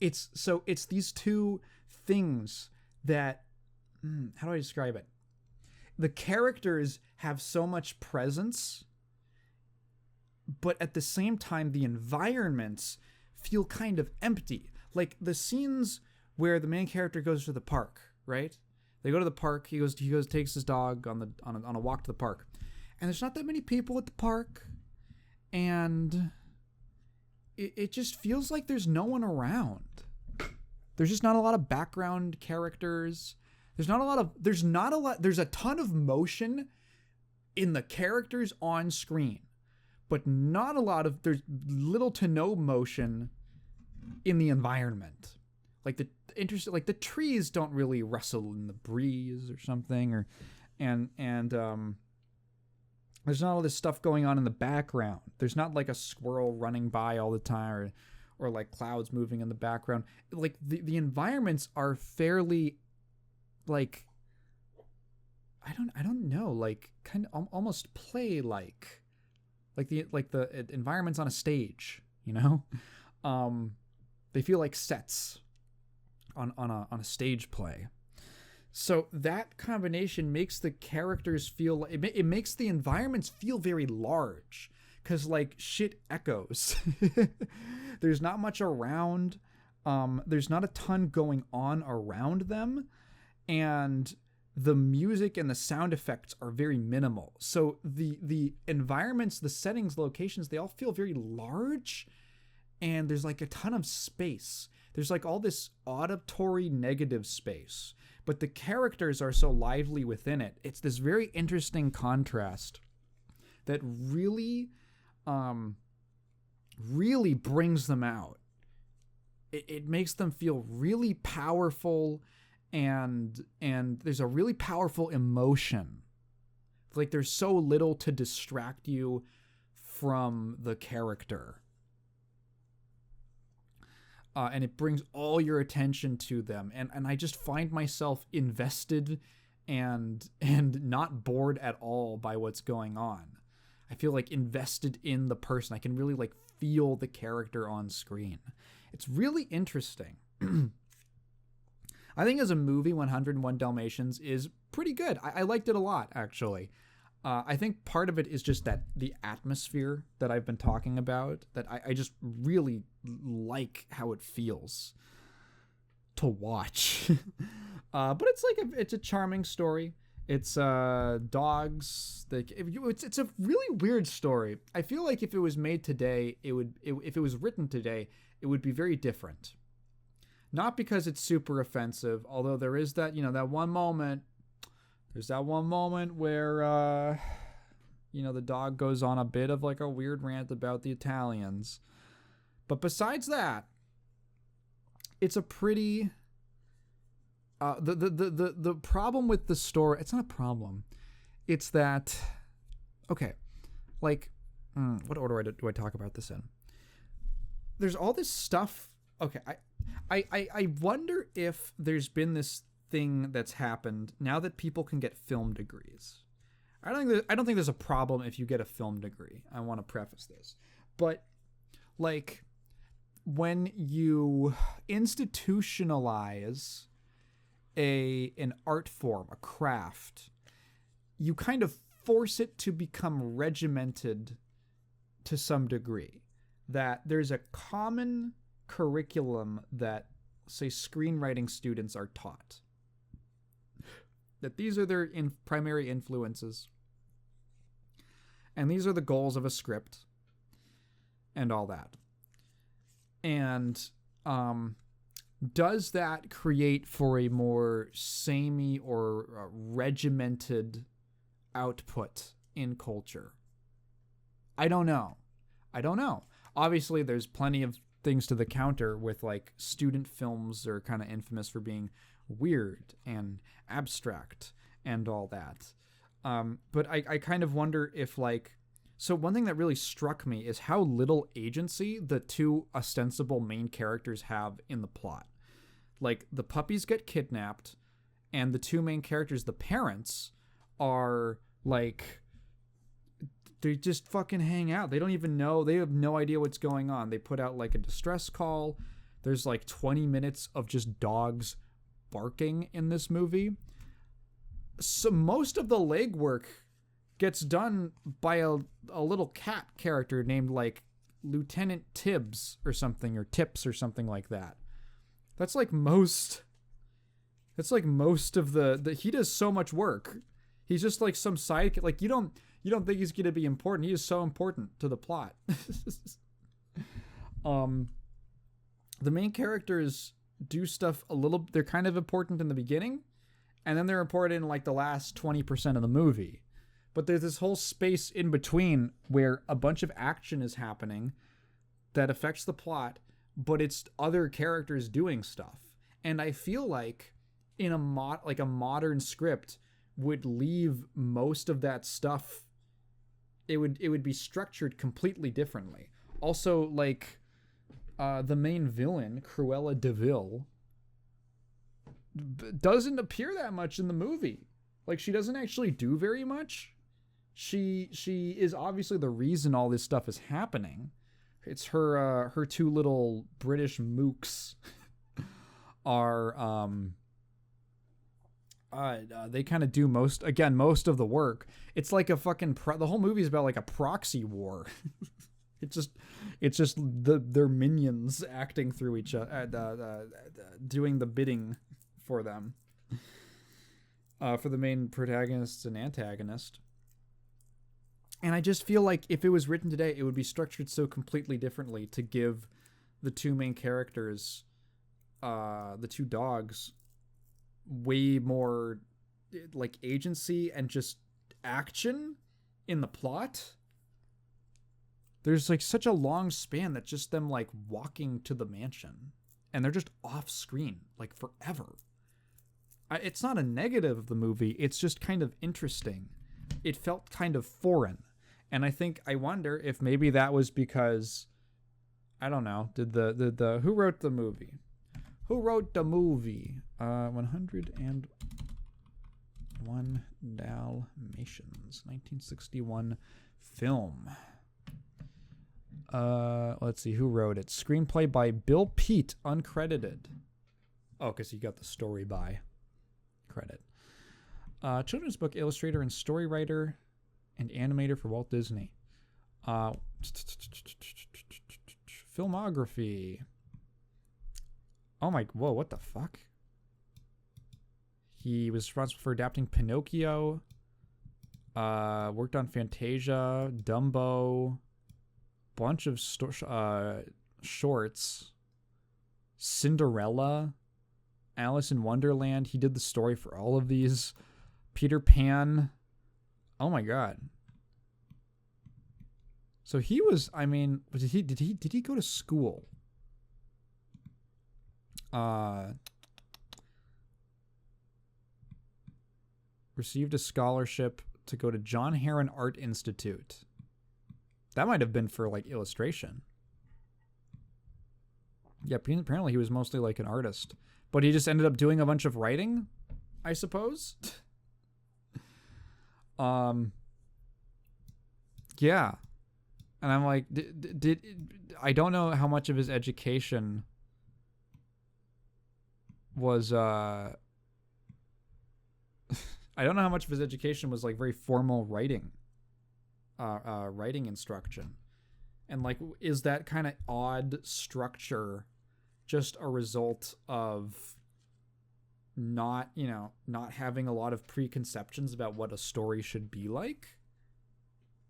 it's these two things that how do I describe it? The characters have so much presence, but at the same time the environments feel kind of empty. Like the scenes where the main character goes to the park, right? They go to the park, he goes takes his dog on a walk to the park. And there's not that many people at the park, and it just feels like there's no one around. There's just not a lot of background characters. There's a ton of motion in the characters on screen, but there's little to no motion in the environment. Like the trees don't really rustle in the breeze or something, and there's not all this stuff going on in the background. There's not like a squirrel running by all the time or like clouds moving in the background. Like the environments are fairly like I don't know, like kind of almost play like the environments on a stage, you know? They feel like sets on a stage play. So that combination makes the characters feel, it makes the environments feel very large, because like shit echoes. There's not much around. There's not a ton going on around them, and the music and the sound effects are very minimal. So the environments, the settings, locations, they all feel very large, and there's like a ton of space. There's like all this auditory negative space, but the characters are so lively within it. It's this very interesting contrast that really, really brings them out. It makes them feel really powerful, and there's a really powerful emotion. Like there's so little to distract you from the character. And it brings all your attention to them. And I just find myself invested and not bored at all by what's going on. I feel like invested in the person. I can really like feel the character on screen. It's really interesting. I think as a movie, 101 Dalmatians is pretty good. I liked it a lot, actually. I think part of it is just that the atmosphere that I've been talking about, that I just really like how it feels to watch. But it's a charming story. It's dogs. It's a really weird story. I feel like if it was made today, if it was written today, it would be very different. Not because it's super offensive, although there is that, that one moment. There's that one moment where, the dog goes on a bit of like a weird rant about the Italians. But besides that, it's a pretty, the problem with the story, it's not a problem. It's that, okay, like, what order do I talk about this in? There's all this stuff. Okay. I wonder if there's been this thing that's happened now that people can get film degrees. I don't think there's a problem if you get a film degree. I want to preface this, but like when you institutionalize an art form, a craft, you kind of force it to become regimented to some degree. That there's a common curriculum that, say, screenwriting students are taught. That these are their primary influences. And these are the goals of a script. And all that. And does that create for a more samey or regimented output in culture? I don't know. Obviously, there's plenty of things to the counter with like student films are kind of infamous for being weird and abstract and all that. But I kind of wonder if, like, so one thing that really struck me is how little agency the two ostensible main characters have in the plot. Like, the puppies get kidnapped, and the two main characters, the parents, are like, they just fucking hang out. They don't even know. They have no idea what's going on. They put out like a distress call. There's like 20 minutes of just dogs barking in this movie. So most of the legwork gets done by a little cat character named like Lieutenant Tibbs or something, or Tips or something like that. That's like most of the he does so much work. He's just like some sidekick. Like, you don't think he's going to be important. He is so important to the plot. The main characters do stuff they're kind of important in the beginning, and then they're important in like the last 20% of the movie. But there's this whole space in between where a bunch of action is happening that affects the plot, but it's other characters doing stuff. And I feel like in a modern script would leave most of that stuff. It would be structured completely differently. Also, like, the main villain, Cruella de Vil, doesn't appear that much in the movie. Like, she doesn't actually do very much. She is obviously the reason all this stuff is happening. It's her two little British mooks are they kind of do most of the work. It's like a fucking the whole movie is about like a proxy war. It's just their minions acting through each other, doing the bidding for them, for the main protagonists and antagonist. And I just feel like if it was written today, it would be structured so completely differently to give the two main characters, the two dogs, way more like agency and just action in the plot. There's like such a long span that's just them like walking to the mansion, and they're just off screen like forever. It's not a negative of the movie. It's just kind of interesting. It felt kind of foreign. And I wonder if maybe that was because, I don't know, who wrote the movie? Who wrote the movie? 101 Dalmatians, 1961 film. Let's see, who wrote it? Screenplay by Bill Peet, uncredited. Oh, because he got the story by credit. Children's book illustrator and story writer and animator for Walt Disney. Filmography. Whoa, what the fuck? He was responsible for adapting Pinocchio, worked on Fantasia, Dumbo, bunch of shorts, Cinderella, Alice in Wonderland. He did the story for all of these. Peter Pan. Oh my god. So he was, did he go to school? Received a scholarship to go to John Herron Art Institute. That might have been for like illustration. Yeah, apparently he was mostly like an artist, but he just ended up doing a bunch of writing, I suppose. Yeah. And I'm like, did I don't know how much of his education was I don't know how much of his education was like very formal writing instruction. And like, is that kind of odd structure just a result of not having a lot of preconceptions about what a story should be like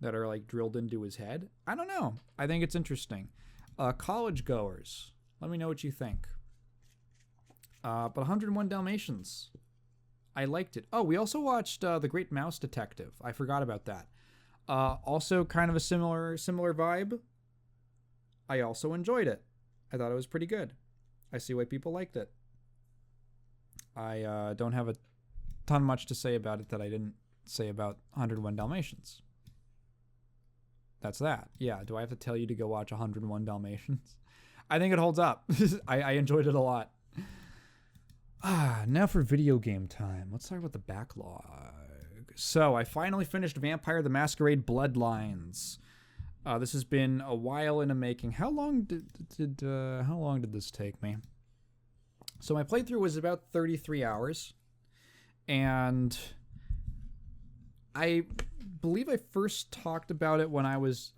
that are like drilled into his head? I don't know. I think it's interesting. College goers, let me know what you think. But 101 Dalmatians, I liked it. Oh, we also watched The Great Mouse Detective. I forgot about that. Also kind of a similar vibe. I also enjoyed it. I thought it was pretty good. I see why people liked it. I don't have a ton much to say about it that I didn't say about 101 Dalmatians. That's that. Yeah, do I have to tell you to go watch 101 Dalmatians? I think it holds up. I enjoyed it a lot. Now for video game time. Let's talk about the backlog. So, I finally finished Vampire the Masquerade Bloodlines. This has been a while in the making. How long did this take me? So, my playthrough was about 33 hours. And I believe I first talked about it when I was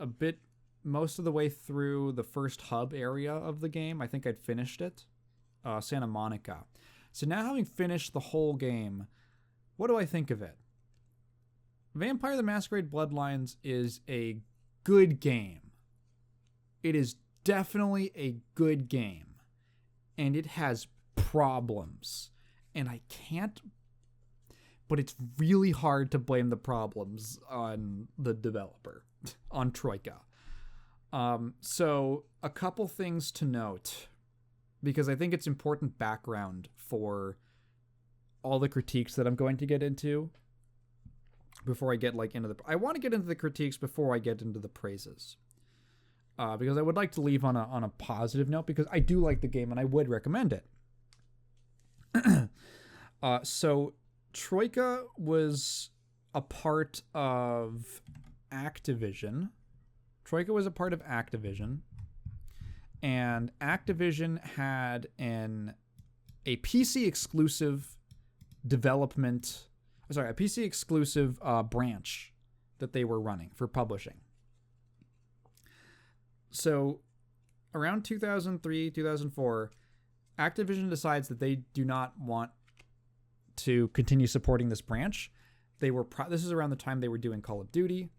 most of the way through the first hub area of the game. I think I'd finished it. Santa Monica. So now having finished the whole game, what do I think of it? Vampire the Masquerade Bloodlines is a good game. It is definitely a good game. And it has problems. And I can't... But it's really hard to blame the problems on the developer, on Troika. So a couple things to note, because I think it's important background for all the critiques that I'm going to get into before I get into the... I want to get into the critiques before I get into the praises. Because I would like to leave on a positive note, because I do like the game and I would recommend it. So Troika was a part of Activision. And Activision had a PC exclusive a PC exclusive branch that they were running for publishing. So around 2003, 2004, Activision decides that they do not want to continue supporting this branch. This is around the time they were doing Call of Duty,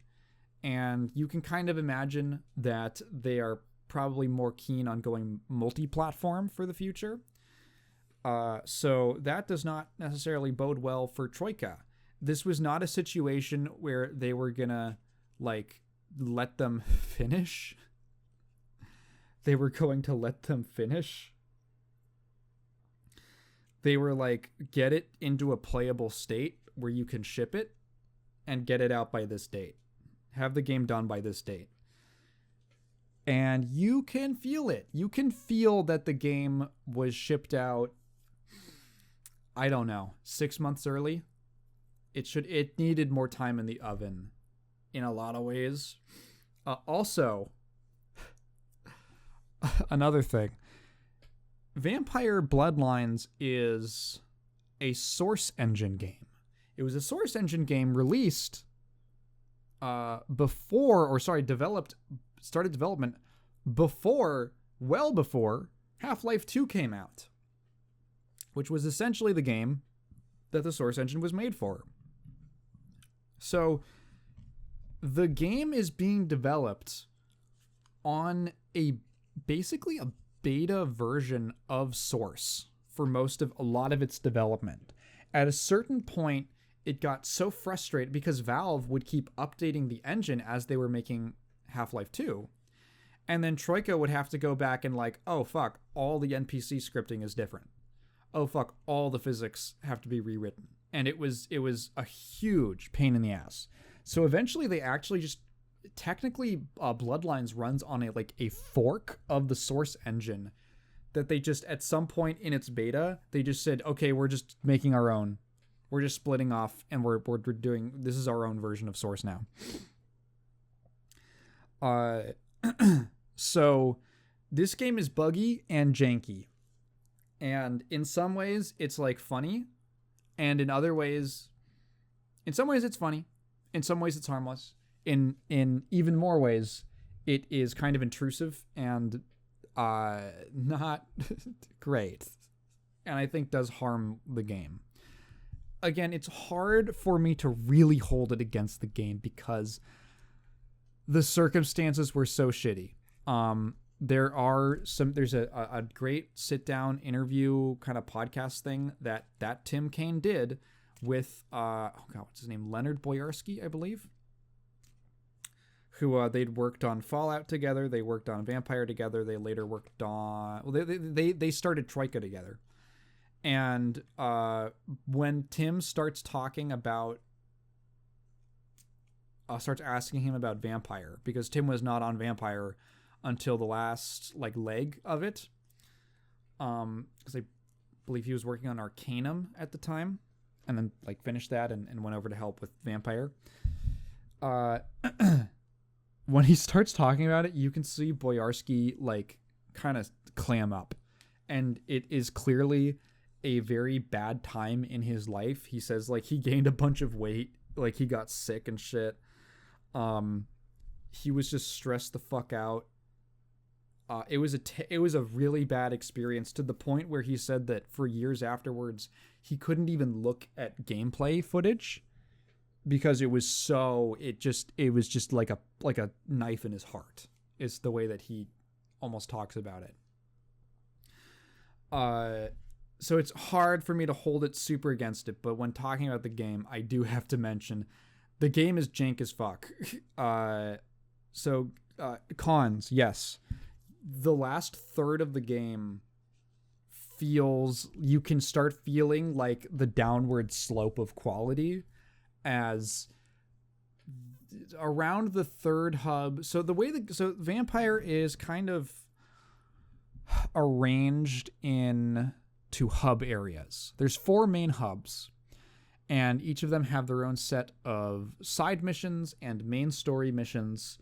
and you can kind of imagine that they are probably more keen on going multi-platform for the future. So that does not necessarily bode well for Troika. This was not a situation where they were gonna let them finish. They were going to let them finish. They were get it into a playable state where you can ship it and get it out by this date. Have the game done by this date. And you can feel it. You can feel that the game was shipped out, I don't know, 6 months early. It needed more time in the oven in a lot of ways. Also, another thing. Vampire Bloodlines is a Source Engine game. It was a Source Engine game released started development well before Half-Life 2 came out, which was essentially the game that the Source Engine was made for. So the game is being developed on basically a beta version of Source for a lot of its development. At a certain point, it got so frustrated because Valve would keep updating the engine as they were making Half-Life 2. And then Troika would have to go back and oh fuck, all the NPC scripting is different. Oh fuck, all the physics have to be rewritten. And it was a huge pain in the ass. So eventually they actually just technically Bloodlines runs on a fork of the Source Engine that they just at some point in its beta they just said, okay, we're just making our own. We're just splitting off and we're doing, this is our own version of Source now. So this game is buggy and janky. And in some ways it's funny, and in some ways it's funny. In some ways it's harmless. In even more ways, it is kind of intrusive and not great. And I think does harm the game. Again, it's hard for me to really hold it against the game because the circumstances were so shitty. There's a great sit-down interview kind of podcast thing that Tim Kaine did with, what's his name? Leonard Boyarsky, I believe. Who they'd worked on Fallout together. They worked on Vampire together. They later worked on... Well, they started Troika together. And when Tim starts talking about starts asking him about Vampire, because Tim was not on Vampire until the last like leg of it, because I believe he was working on Arcanum at the time, and then like finished that and went over to help with Vampire. When he starts talking about it, you can see Boyarsky like kind of clam up, and it is clearly a very bad time in his life. He says like he gained a bunch of weight, like he got sick and shit. He was just stressed the fuck out. It was a really bad experience, to the point where he said that for years afterwards he couldn't even look at gameplay footage because it was just like a knife in his heart, is the way that he almost talks about it. So it's hard for me to hold it super against it, but when talking about the game, I do have to mention the game is jank as fuck. Cons, yes. The last third of the game you can start feeling like the downward slope of quality, as around the third hub. So Vampire is kind of arranged into hub areas. There's 4 main hubs, and each of them have their own set of side missions and main story missions,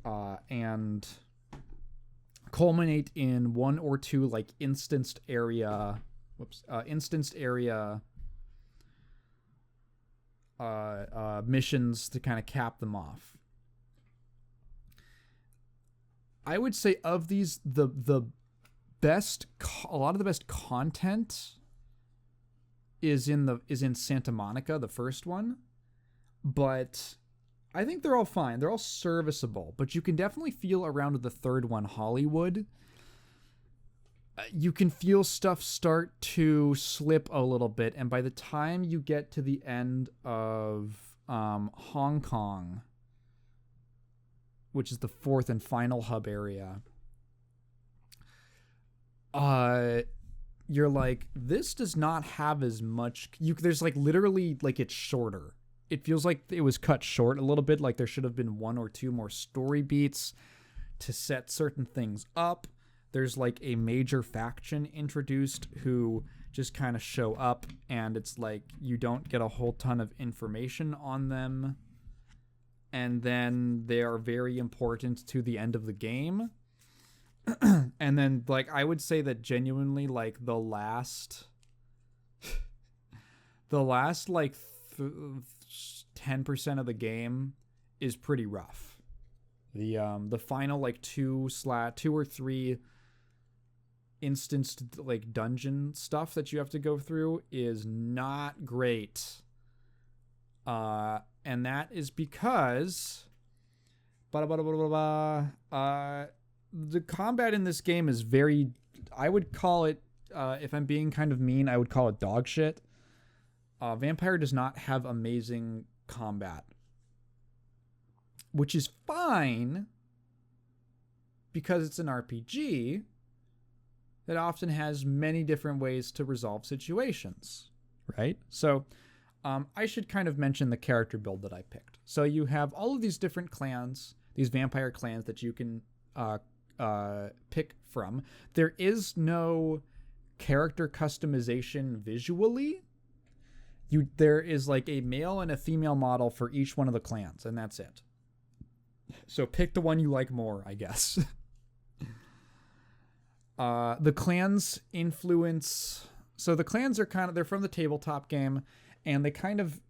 and culminate in 1 or 2 like instanced area missions to kind of cap them off. I would say of these, a lot of the best content is in Santa Monica, the first one, but I think they're all fine. They're all serviceable, but you can definitely feel around the third one, Hollywood. You can feel stuff start to slip a little bit, and by the time you get to the end of Hong Kong, which is the 4th and final hub area, you're like, this does not have as much. There's like literally like it's shorter. It feels like it was cut short a little bit. Like there should have been 1 or 2 more story beats to set certain things up. There's like a major faction introduced who just kind of show up, and it's like you don't get a whole ton of information on them. And then they are very important to the end of the game. And then like I would say that genuinely like the last like 10% of the game is pretty rough. The final like 2 or 3 instanced like dungeon stuff that you have to go through is not great. And that is because the combat in this game is very, I would call it, if I'm being kind of mean, I would call it dog shit. Vampire does not have amazing combat, which is fine because it's an RPG that often has many different ways to resolve situations, right? So I should kind of mention the character build that I picked. So you have all of these different clans, these vampire clans that you can pick from. There is no character customization visually. There is like a male and a female model for each one of the clans, and that's it. So pick the one you like more, I guess. The clans influence. So the clans are they're from the tabletop game, and they kind of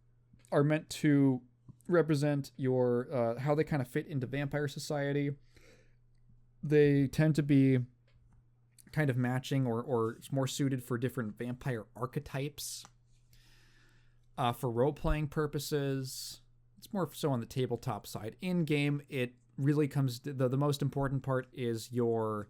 are meant to represent your how they kind of fit into vampire society. They tend to be kind of matching or more suited for different vampire archetypes. For role-playing purposes, it's more so on the tabletop side. In-game, it really comes to the most important part is your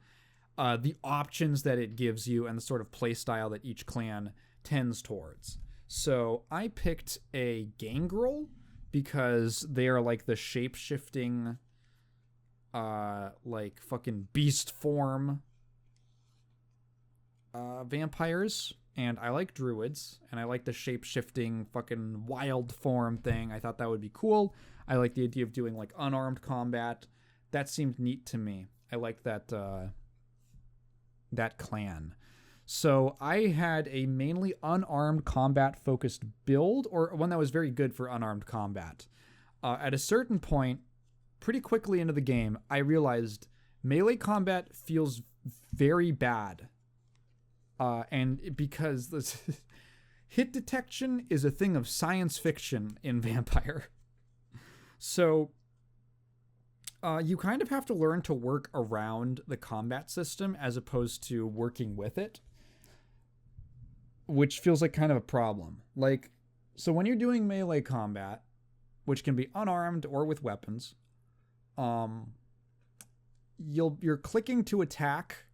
the options that it gives you and the sort of play style that each clan tends towards. So I picked a gangrel because they are like the shape-shifting like fucking beast form vampires. and I like druids, and I like the shape-shifting fucking wild form thing. I thought that would be cool. I like the idea of doing like unarmed combat. That seemed neat to me. I like that that clan. So I had a mainly unarmed combat-focused build, or one that was very good for unarmed combat. At a certain point, pretty quickly into the game, I realized melee combat feels very bad. And because this hit detection is a thing of science fiction in Vampire. So you kind of have to learn to work around the combat system as opposed to working with it, which feels like kind of a problem. Like, so when you're doing melee combat, which can be unarmed or with weapons, you're clicking to attack,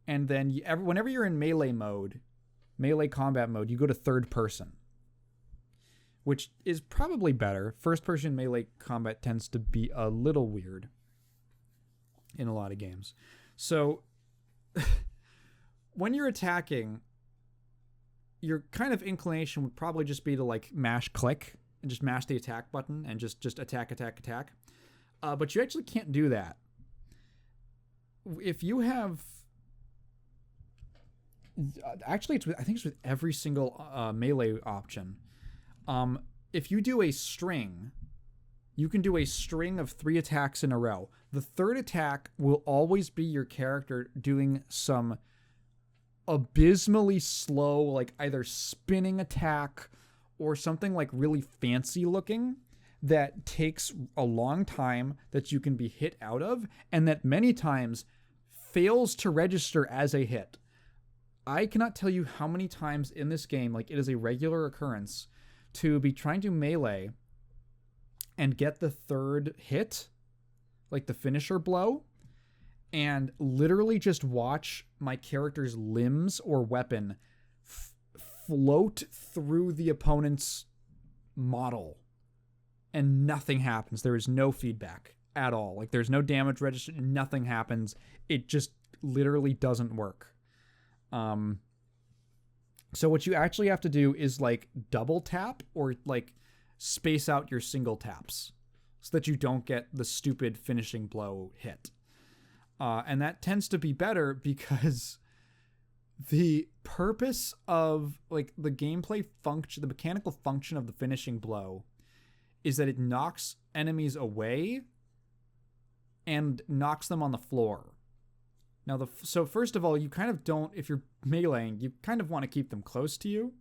and then whenever you're in melee combat mode, you go to third person, which is probably better. First person melee combat tends to be a little weird in a lot of games. So when you're attacking, your kind of inclination would probably just be to like mash click and just mash the attack button and just attack. But you actually can't do that. If you have... Actually, I think it's with every single melee option. If you do a string, you can do a string of 3 attacks in a row. The third attack will always be your character doing some abysmally slow, like either spinning attack or something like really fancy looking that takes a long time that you can be hit out of, and that many times fails to register as a hit. I cannot tell you how many times in this game, like it is a regular occurrence, to be trying to melee and get the third hit, like the finisher blow, and literally just watch my character's limbs or weapon float through the opponent's model, and nothing happens. There is no feedback at all. Like, there's no damage registered, nothing happens. It just literally doesn't work. So what you actually have to do is like double tap or like space out your single taps so that you don't get the stupid finishing blow hit. And that tends to be better because the purpose of like the gameplay function, the mechanical function of the finishing blow is that it knocks enemies away and knocks them on the floor. Now, so first of all, you kind of don't, if you're meleeing, you kind of want to keep them close to you.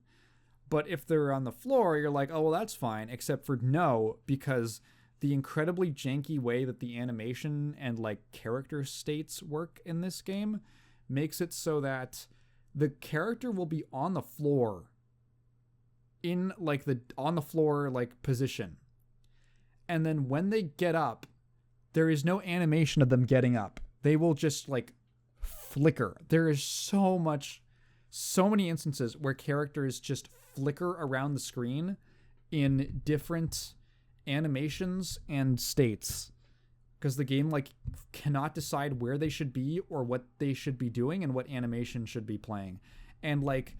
But if they're on the floor, you're like, oh, well, that's fine. Except for no, because the incredibly janky way that the animation and like character states work in this game makes it so that the character will be on the floor in like the on the floor like position. And then when they get up, there is no animation of them getting up. They will just like flicker. There is so many instances where characters just flicker around the screen in different animations and states because the game like cannot decide where they should be or what they should be doing and what animation should be playing. And like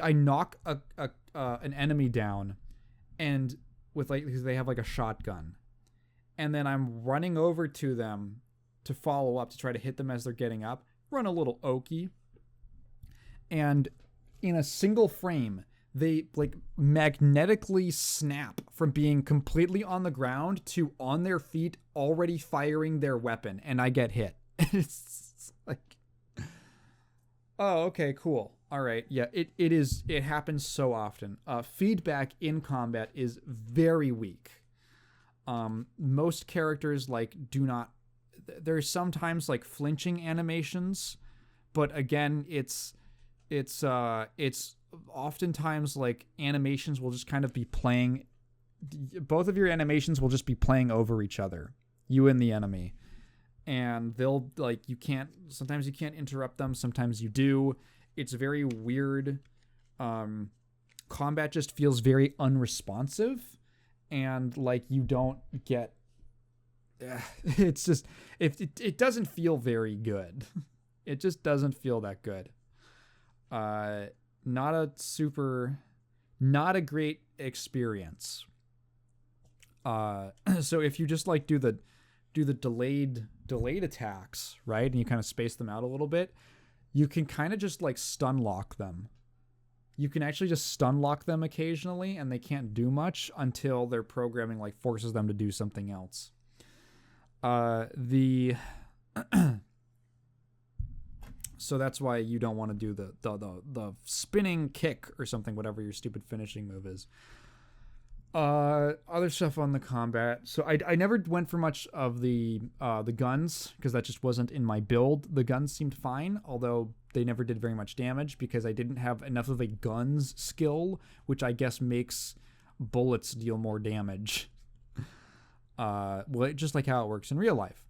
I knock an enemy down and with like, because they have like a shotgun, and then I'm running over to them to follow up to try to hit them as they're getting up, run a little okie, and in a single frame they like magnetically snap from being completely on the ground to on their feet already firing their weapon, and I get hit. It's like, oh, okay, cool. All right. Yeah, it happens so often. Feedback in combat is very weak. Most characters like do not, there's sometimes like flinching animations, but again, it's oftentimes like animations will just kind of be playing, both of your animations will just be playing over each other, you and the enemy. And they'll like, sometimes you can't interrupt them, sometimes you do. It's very weird. Combat just feels very unresponsive, and like you don't get, it's just, it doesn't feel very good. It just doesn't feel that good. not a great experience. So if you just like do the delayed attacks, right, and you kind of space them out a little bit, you can kind of just like stun lock them. You can actually just stun lock them occasionally, and they can't do much until their programming like forces them to do something else. So that's why you don't want to do the spinning kick or something, whatever your stupid finishing move is. Other stuff on the combat. So I never went for much of the guns, because that just wasn't in my build. The guns seemed fine, although they never did very much damage because I didn't have enough of a guns skill, which I guess makes bullets deal more damage. Well, just like how it works in real life.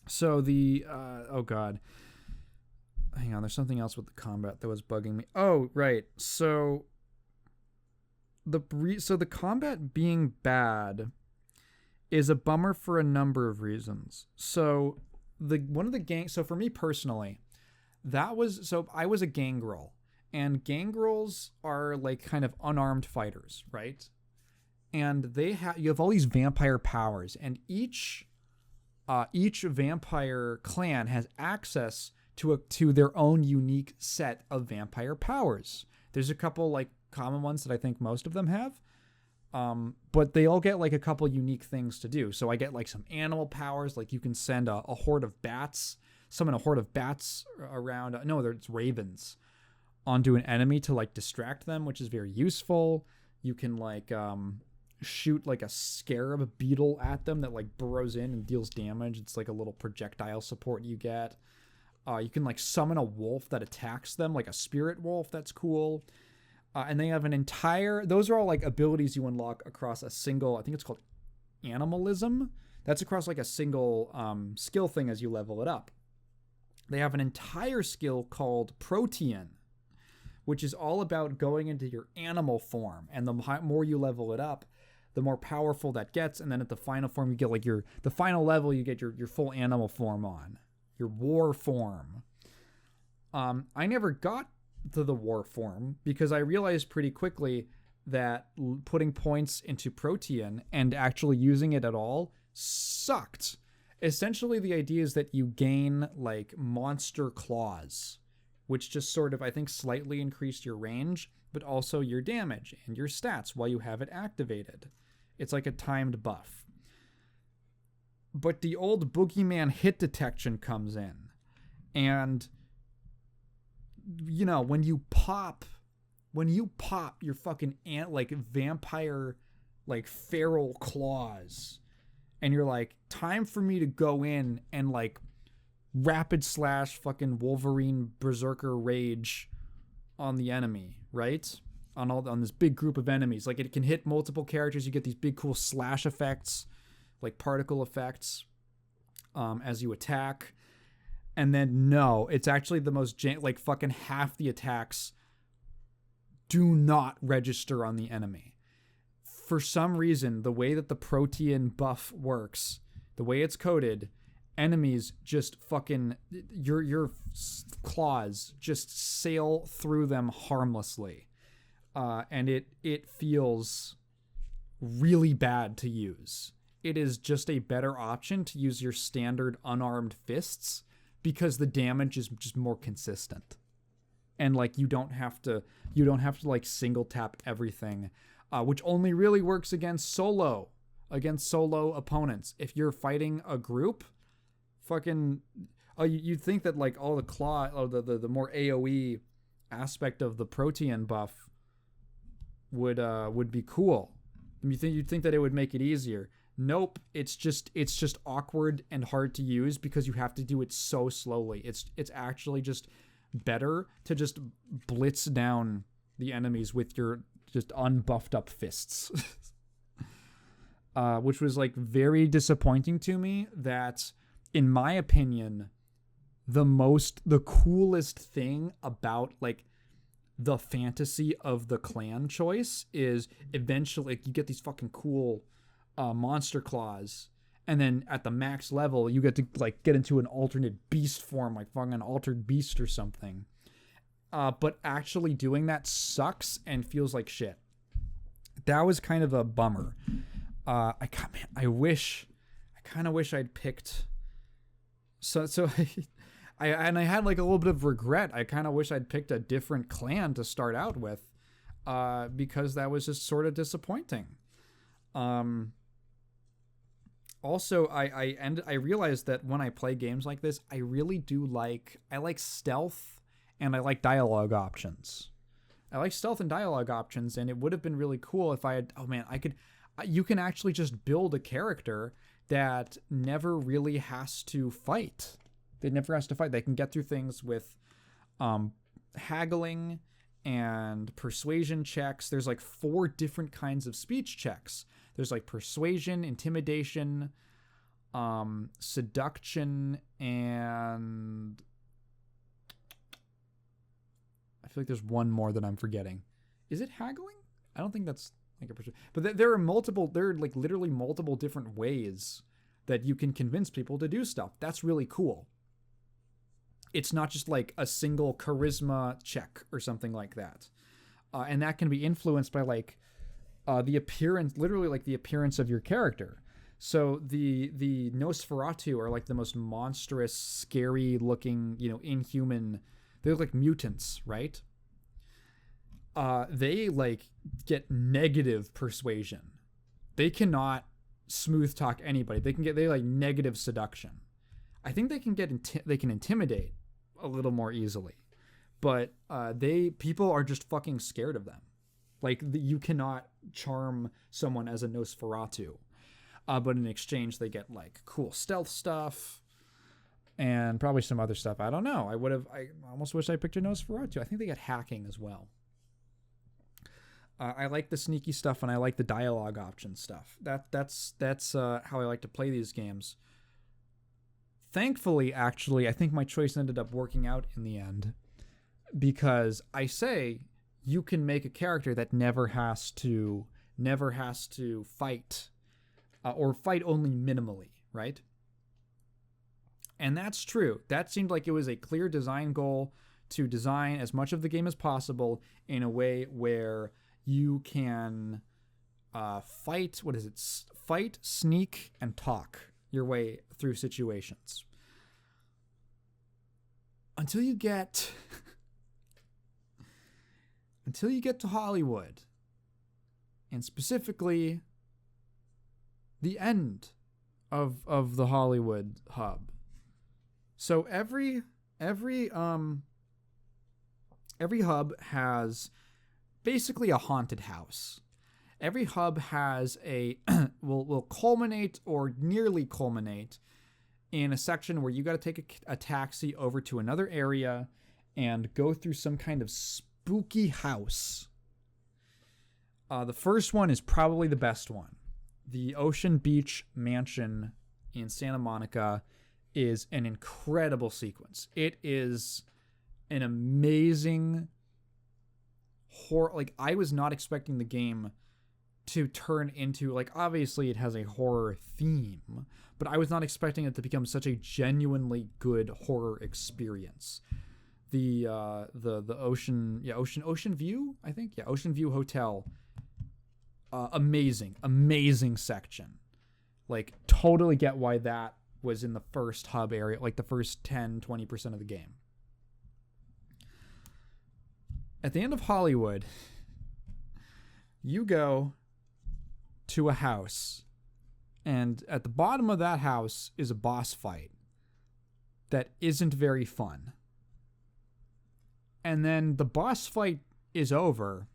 So the oh god, hang on, there's something else with the combat that was bugging me. Oh right, so the combat being bad is a bummer for a number of reasons. So so for me personally, I was a gangrel, and gangrels are like kind of unarmed fighters, right? And you have all these vampire powers, and each vampire clan has access to their own unique set of vampire powers. There's a couple like common ones that I think most of them have, but they all get like a couple unique things to do. So I get like some animal powers, like you can send a horde of bats, summon a horde of bats around. No, it's ravens onto an enemy to like distract them, which is very useful. You can like shoot like a scarab beetle at them that like burrows in and deals damage. It's like a little projectile support you get. You can like summon a wolf that attacks them, like a spirit wolf. That's cool. And they have those are all like abilities you unlock across a single, I think it's called animalism. That's across like a single skill thing as you level it up. They have an entire skill called Protean, which is all about going into your animal form. And the more you level it up, the more powerful that gets. And then at the final form, you get like the final level, you get your full animal form on, your war form. I never got to the war form because I realized pretty quickly that putting points into Protean and actually using it at all sucked. Essentially, the idea is that you gain like monster claws, which just sort of, I think, slightly increased your range, but also your damage and your stats while you have it activated. It's like a timed buff. But the old boogeyman hit detection comes in, and you know, when you pop your fucking like vampire, like feral claws, and you're like, time for me to go in and like rapid slash fucking Wolverine berserker rage on the enemy, right? On this big group of enemies. Like it can hit multiple characters. You get these big cool slash effects, like particle effects, as you attack. And then no, it's actually the most like fucking half the attacks do not register on the enemy. For some reason, the way that the Protean buff works, the way it's coded, enemies just fucking your claws just sail through them harmlessly, and it feels really bad to use. It is just a better option to use your standard unarmed fists because the damage is just more consistent, and like you don't have to like single tap everything, which only really works against solo opponents. If you're fighting a group, fucking you'd think that like all the more AoE aspect of the Protean buff would be cool. You'd think that it would make it easier. Nope, it's just awkward and hard to use because you have to do it so slowly. It's actually just better to just blitz down the enemies with your just unbuffed up fists. Which was like very disappointing to me. That, in my opinion, the coolest thing about like the fantasy of the clan choice is eventually like, you get these fucking cool monster claws, And then at the max level, you get to like get into an alternate beast form, like fucking an altered beast or something. But actually doing that sucks and feels like shit. That was kind of a bummer. I kind of wish I'd picked. So I had like a little bit of regret. I kind of wish I'd picked a different clan to start out with, because that was just sort of disappointing. Also, I realized that when I play games like this, I really do I like stealth and I like dialogue options. I like stealth and dialogue options, and it would have been really cool if I had, you can actually just build a character that never really has to fight. They never has to fight. They can get through things with haggling and persuasion checks. There's like 4 different kinds of speech checks. There's like persuasion, intimidation, seduction, and I feel like there's one more that I'm forgetting. Is it haggling? I don't think that's like a persuasion. But there are like literally multiple different ways that you can convince people to do stuff. That's really cool. It's not just like a single charisma check or something like that. And that can be influenced by like the appearance, literally like the appearance of your character. So the Nosferatu are like the most monstrous, scary looking, inhuman. They look like mutants, right? They like get negative persuasion. They cannot smooth talk anybody. They like negative seduction. I think they can intimidate a little more easily, but people are just fucking scared of them. Like you cannot charm someone as a Nosferatu, but in exchange they get like cool stealth stuff and probably some other stuff. I don't know. I almost wish I picked a Nosferatu. I think they get hacking as well. I like the sneaky stuff and I like the dialogue option stuff. That's how I like to play these games. Thankfully, actually, I think my choice ended up working out in the end, because I say you can make a character that never has to fight, or fight only minimally, right? And that's true. That seemed like it was a clear design goal, to design as much of the game as possible in a way where you can fight, sneak, and talk your way through situations. Until you get to Hollywood, and specifically the end of the Hollywood hub. So every hub has basically a haunted house. Every hub has will culminate or nearly culminate in a section where you got to take a taxi over to another area and go through some kind of spooky house. The first one is probably the best one. The Ocean Beach Mansion in Santa Monica is an incredible sequence. It is an amazing horror. Like, I was not expecting the game to turn into, like, obviously it has a horror theme, but I was not expecting it to become such a genuinely good horror experience. The Ocean View, I think. Yeah, Ocean View Hotel. Amazing section. Like, totally get why that was in the first hub area, like the first 10-20% of the game. At the end of Hollywood, you go to a house, and at the bottom of that house is a boss fight that isn't very fun. And then the boss fight is over,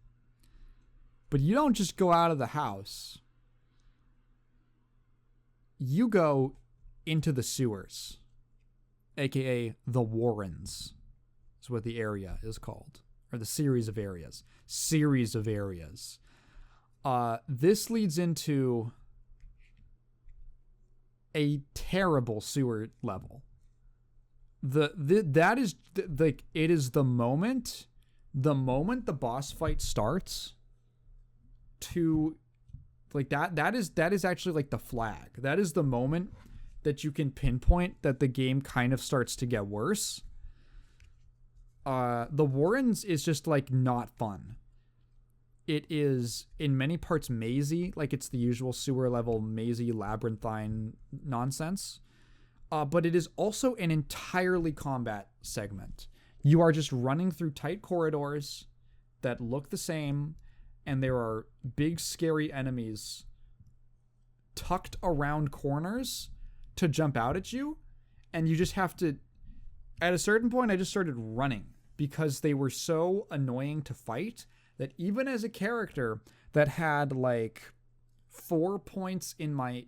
but you don't just go out of the house. You go into the sewers, aka the Warrens, is what the area is called, or the series of areas. This leads into a terrible sewer level. It is the moment the boss fight starts to like that is actually like the flag. That is the moment that you can pinpoint that the game kind of starts to get worse. The Warrens is just like not fun. It is in many parts mazy, like it's the usual sewer level mazy labyrinthine nonsense. But it is also an entirely combat segment. You are just running through tight corridors that look the same, and there are big scary enemies tucked around corners to jump out at you, and you just have to... At a certain point, I just started running because they were so annoying to fight that even as a character that had like 4 points in 3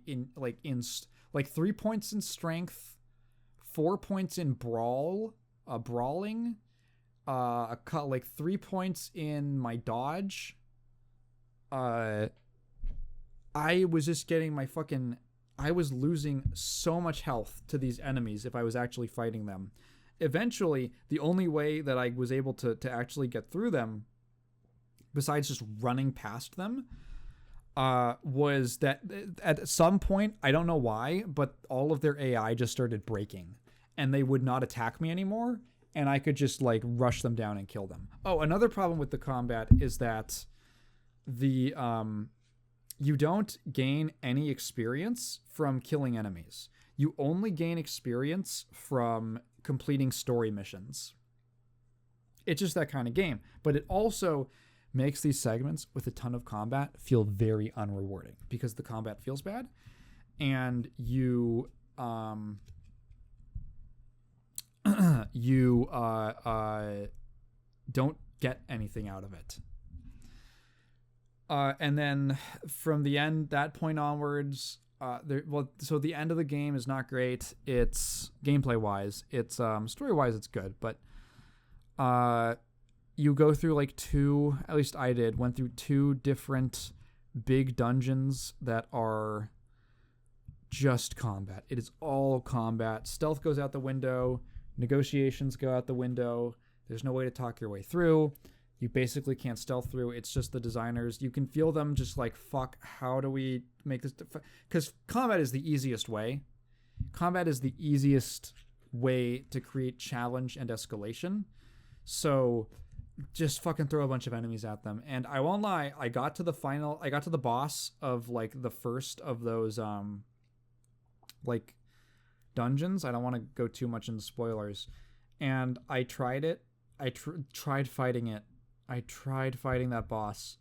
points in strength, 4 points in brawling, like 3 points in my dodge, I was just getting my fucking... I was losing so much health to these enemies if I was actually fighting them. Eventually, the only way that I was able to actually get through them, besides just running past them, was that at some point, I don't know why, but all of their AI just started breaking, and they would not attack me anymore, and I could just like rush them down and kill them. Oh, another problem with the combat is that the you don't gain any experience from killing enemies. You only gain experience from completing story missions. It's just that kind of game. But it also makes these segments with a ton of combat feel very unrewarding because the combat feels bad, and you don't get anything out of it. And then from the end, that point onwards, so the end of the game is not great. It's gameplay wise, it's story wise, it's good, but you go through like at least I went through 2 different big dungeons that are just combat. It is all combat. Stealth goes out the window. Negotiations go out the window. There's no way to talk your way through. You basically can't stealth through. It's just the designers. You can feel them just like, fuck, how do we make this? Because combat is the easiest way. Combat is the easiest way to create challenge and escalation. So just fucking throw a bunch of enemies at them. And I won't lie, I got to the boss of like the first of those like dungeons. I don't want to go too much into spoilers. And I tried it. I tried fighting it. I tried fighting that boss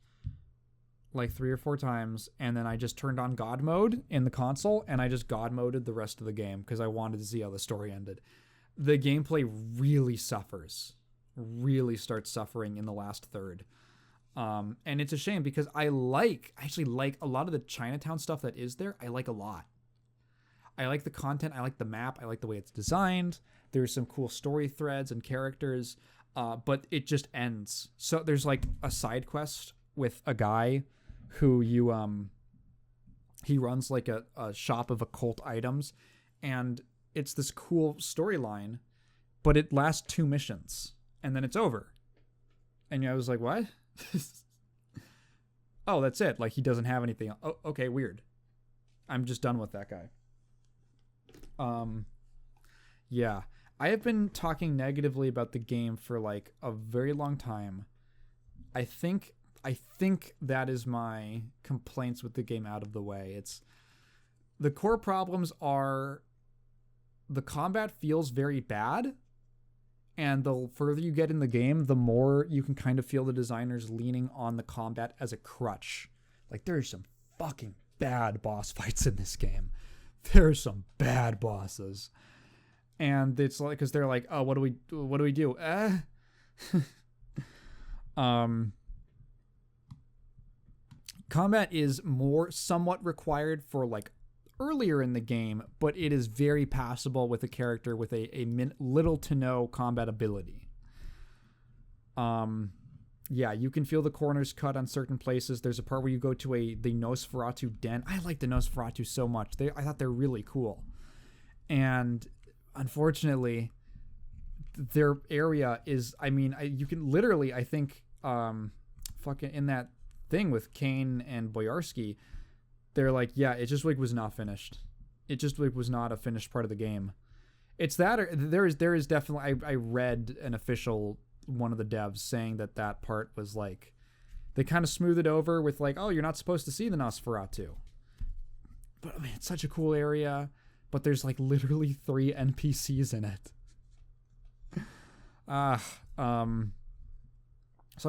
like 3 or 4 times, and then I just turned on God mode in the console, and I just God moded the rest of the game because I wanted to see how the story ended. The gameplay really really starts suffering in the last third. And it's a shame because I actually like a lot of the Chinatown stuff that is there. I like a lot. I like the content. I like the map. I like the way it's designed. There's some cool story threads and characters, but it just ends. So there's like a side quest with a guy who he runs like a shop of occult items, and it's this cool storyline, but it lasts 2 missions and then it's over. And I was like, what? Oh, that's it. Like, he doesn't have anything. Oh, okay, weird. I'm just done with that guy. Yeah. I have been talking negatively about the game for like a very long time. I think that is my complaints with the game out of the way. It's the core problems are the combat feels very bad, and the further you get in the game, the more you can kind of feel the designers leaning on the combat as a crutch. Like, there's some fucking bad boss fights in this game. There's some bad bosses. And it's like, because they're like, oh, what do we do? Combat is somewhat required for like earlier in the game, but it is very passable with a character with a little to no combat ability. Yeah, you can feel the corners cut on certain places. There's a part where you go to the Nosferatu den. I like the Nosferatu so much. I thought they're really cool. And unfortunately, their area is, you can literally, I think, fucking in that thing with Kane and Boyarsky, they're like, yeah, it just like was not finished. It just like was not a finished part of the game. It's that, or there is definitely, I read an official one of the devs saying that part was like, they kind of smooth it over with like, oh, you're not supposed to see the Nosferatu. But I mean, it's such a cool area, but there's like literally 3 NPCs in it. So I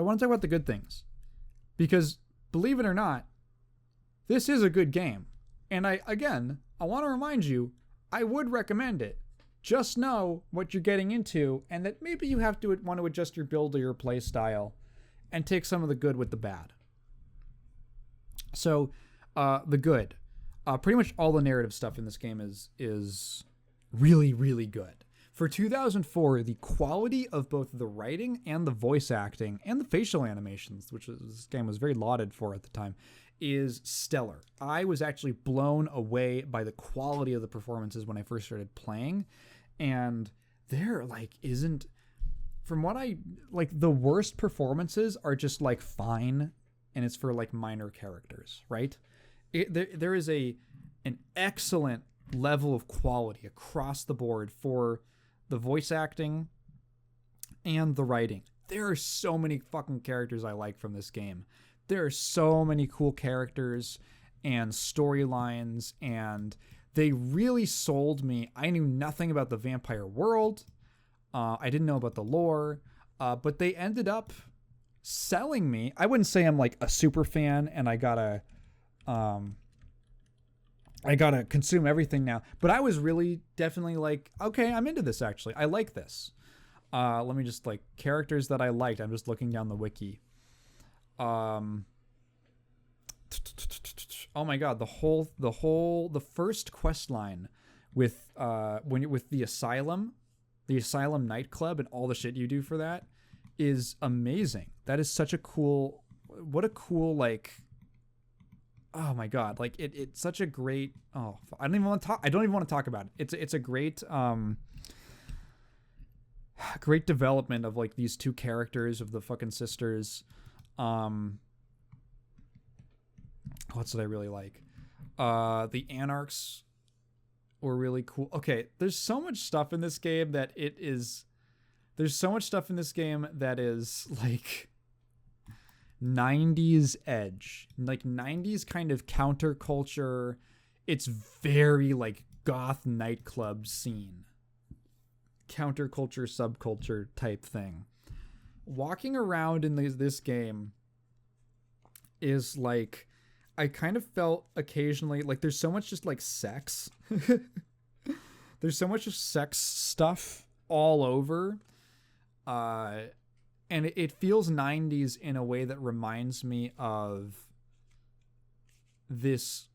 want to talk about the good things, because believe it or not, this is a good game. And I want to remind you, I would recommend it. Just know what you're getting into, and that maybe you have to want to adjust your build or your play style and take some of the good with the bad. So, the good. Pretty much all the narrative stuff in this game is really, really good. For 2004, the quality of both the writing and the voice acting and the facial animations, which this game was very lauded for at the time, is stellar. I was actually blown away by the quality of the performances when I first started playing. And there, like, isn't... From what I... Like, the worst performances are just, like, fine, and it's for, like, minor characters, right? There is an excellent level of quality across the board for the voice acting and the writing. There are so many fucking characters I like from this game. There are so many cool characters and storylines, and they really sold me. I knew nothing about the vampire world. I didn't know about the lore, but they ended up selling me. I wouldn't say I'm like a super fan and I gotta consume everything now, but I was really definitely like, okay, I'm into this actually. I like this. Let me just like characters that I liked. I'm just looking down the wiki. Oh my god, the first quest line with with the asylum nightclub and all the shit you do for that is amazing. That is such a cool, what a cool, like, oh my god, like it's such a great, I don't even want to talk about it. It's a great great development of like these two characters of the fucking sisters. What did I really like? The Anarchs were really cool. Okay, there's so much stuff in this game that is like 90s edge, like 90s kind of counterculture. It's very like goth nightclub scene, counterculture, subculture type thing. Walking around in this game is like, I kind of felt occasionally like there's so much just like sex. There's so much of sex stuff all over. And it feels 90s in a way that reminds me of this.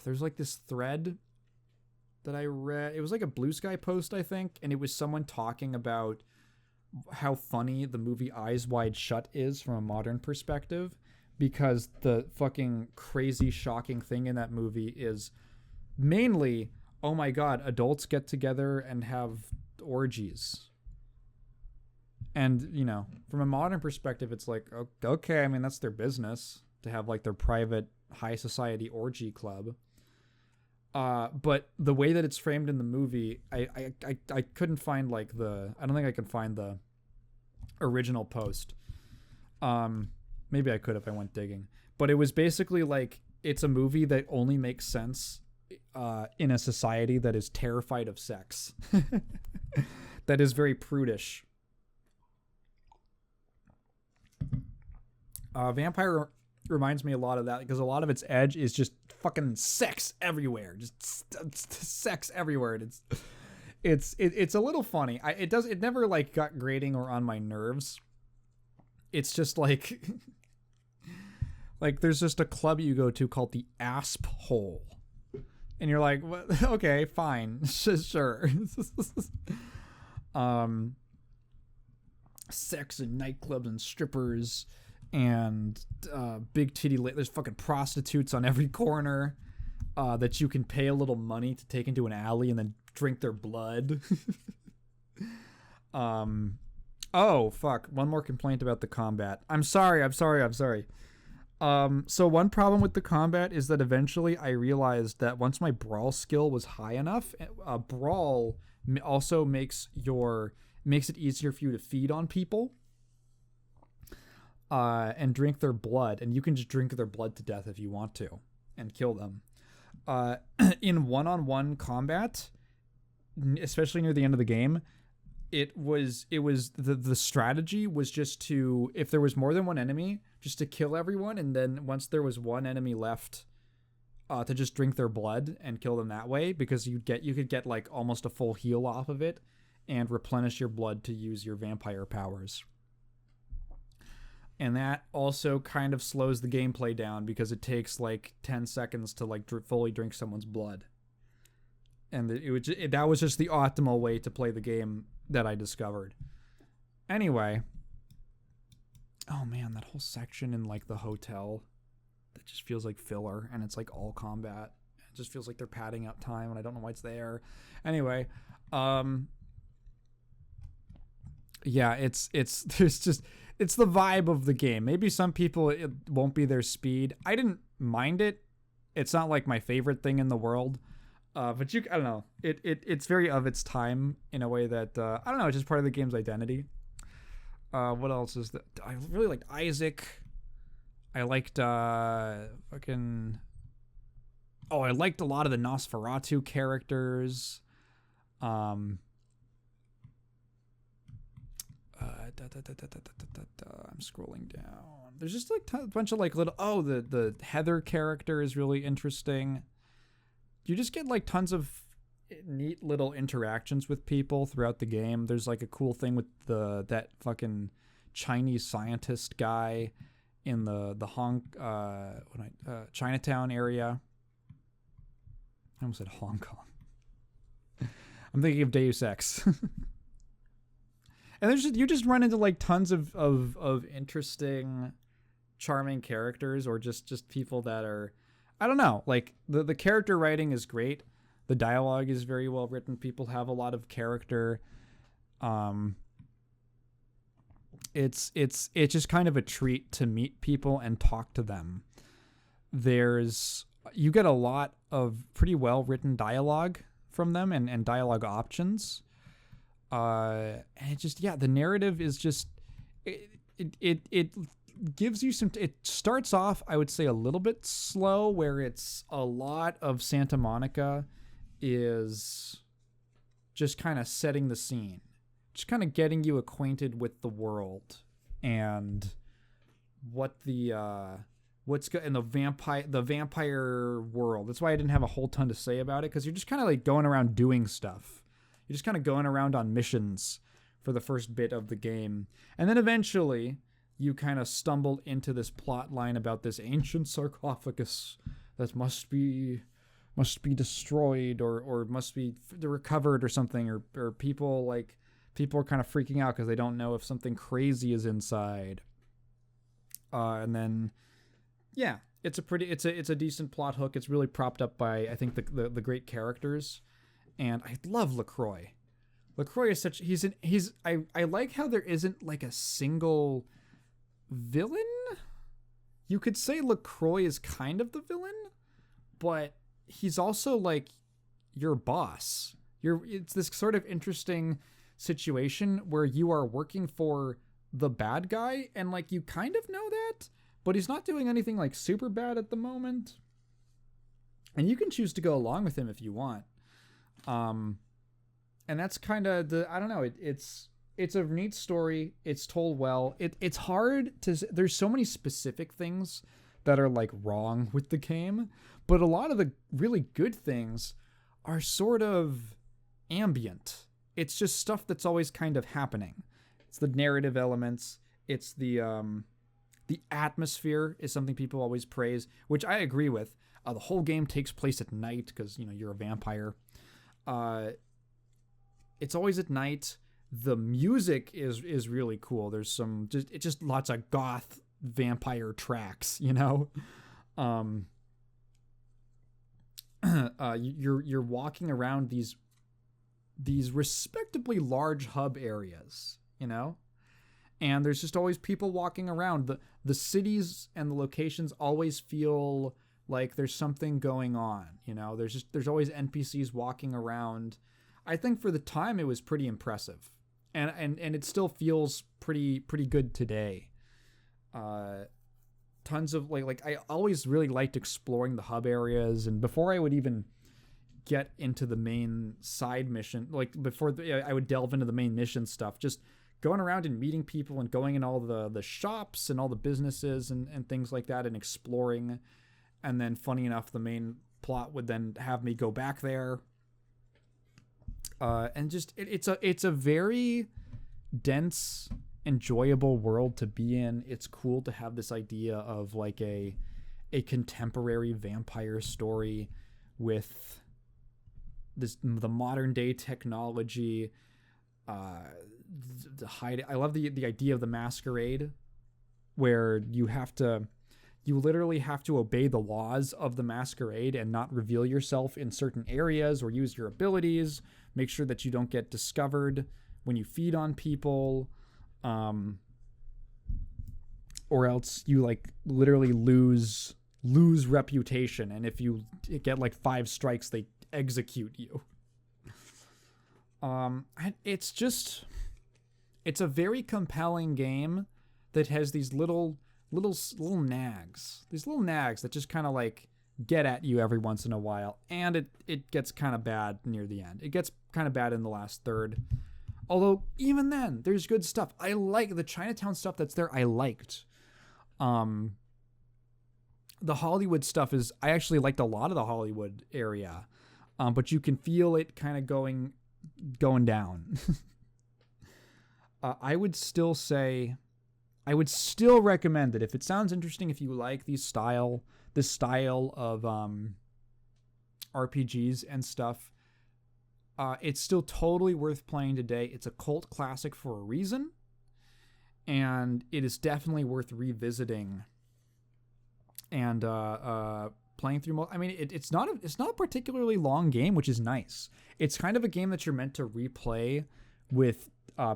There's like this thread that I read. It was like a Blue Sky post, I think. And it was someone talking about how funny the movie Eyes Wide Shut is from a modern perspective. Because the fucking crazy, shocking thing in that movie is mainly, oh my god, adults get together and have orgies. And, you know, from a modern perspective, it's like, okay, I mean, that's their business to have like their private high society orgy club. But the way that it's framed in the movie, I couldn't find like I don't think I can find the original post. Maybe I could if I went digging. But it was basically like, it's a movie that only makes sense in a society that is terrified of sex. That is very prudish. Vampire reminds me a lot of that, because a lot of its edge is just fucking sex everywhere. Just sex everywhere. It's a little funny. It never like got grating or on my nerves. It's just like... Like, there's just a club you go to called the Asp Hole. And you're like, what? Okay, fine. Sure. Sex and nightclubs and strippers and big titty... There's fucking prostitutes on every corner that you can pay a little money to take into an alley and then drink their blood. Oh, fuck. One more complaint about the combat. I'm sorry. So one problem with the combat is that eventually I realized that once my brawl skill was high enough, brawl also makes it easier for you to feed on people, and drink their blood, and you can just drink their blood to death if you want to, and kill them. In one-on-one combat, especially near the end of the game, it was the strategy was just to, if there was more than one enemy, just to kill everyone, and then once there was one enemy left, to just drink their blood and kill them that way, because you could get like almost a full heal off of it and replenish your blood to use your vampire powers. And that also kind of slows the gameplay down because it takes like 10 seconds to like fully drink someone's blood. And that was just the optimal way to play the game that I discovered. Anyway, oh man, that whole section in like the hotel, that just feels like filler, and it's like all combat. It just feels like they're padding up time, and I don't know why it's there. Anyway, yeah, it's the vibe of the game. Maybe some people, it won't be their speed. I didn't mind it. It's not like my favorite thing in the world. But I don't know. It's very of its time in a way that, I don't know, it's just part of the game's identity. What else is that? I really liked Isaac. I liked, I liked a lot of the Nosferatu characters. I'm scrolling down. There's just like a bunch of like little, the Heather character is really interesting. You just get like tons of neat little interactions with people throughout the game. There's like a cool thing with that fucking Chinese scientist guy in the Chinatown area. I almost said Hong Kong. I'm thinking of Deus Ex. And you just run into like tons of interesting, charming characters, or just people that are, I don't know, like the character writing is great. The dialogue is very well written. People have a lot of character. It's just kind of a treat to meet people and talk to them. You get a lot of pretty well written dialogue from them, and dialogue options. And it just, the narrative is just, it gives you some, it starts off, I would say, a little bit slow, where it's a lot of Santa Monica is just kind of setting the scene, just kind of getting you acquainted with the world and what's in the vampire world. That's why I didn't have a whole ton to say about it, because you're just kind of like going around doing stuff. You're just kind of going around on missions for the first bit of the game. And then eventually you kind of stumble into this plot line about this ancient sarcophagus that must be destroyed or must be recovered or something, or people are kind of freaking out because they don't know if something crazy is inside. And then, it's a decent plot hook. It's really propped up by, I think, the great characters. And I love LaCroix. LaCroix is I like how there isn't like a single villain. You could say LaCroix is kind of the villain, but he's also like your boss. It's this sort of interesting situation where you are working for the bad guy, and like you kind of know that, but he's not doing anything like super bad at the moment. And you can choose to go along with him if you want. And that's kind of I don't know, it's a neat story. It's told well. It's hard there's so many specific things that are like wrong with the game, but a lot of the really good things are sort of ambient. It's just stuff that's always kind of happening. It's the narrative elements. It's the atmosphere is something people always praise, which I agree with. The whole game takes place at night because, you're a vampire. It's always at night. The music is really cool. There's just lots of goth vampire tracks, You're walking around these respectably large hub areas, and there's just always people walking around. The cities and the locations always feel like there's something going on. You know, there's always NPCs walking around. I think for the time it was pretty impressive, and it still feels pretty good today. Tons of like I always really liked exploring the hub areas, and before I would even get into the main side mission, like before I would delve into the main mission stuff, just going around and meeting people and going in all the shops and all the businesses and things like that and exploring. And then funny enough, the main plot would then have me go back there. And just it's a very dense, enjoyable world to be in. It's cool to have this idea of like a contemporary vampire story with the modern day technology. I love the idea of the masquerade, where you literally have to obey the laws of the masquerade and not reveal yourself in certain areas or use your abilities. Make sure that you don't get discovered when you feed on people, or else you like literally lose reputation. And if you get like 5 strikes, they execute you. It's a very compelling game that has these little nags. These little nags that just kind of like get at you every once in a while, and it gets kind of bad near the end. It gets kind of bad in the last third. Although even then, there's good stuff. I like the Chinatown stuff that's there. I liked. The Hollywood stuff I actually liked a lot of the Hollywood area, but you can feel it kind of going down. I would still recommend it if it sounds interesting. If you like this style of RPGs and stuff, it's still totally worth playing today. It's a cult classic for a reason, and it is definitely worth revisiting and playing through. I mean, it's not a particularly long game, which is nice. It's kind of a game that you're meant to replay with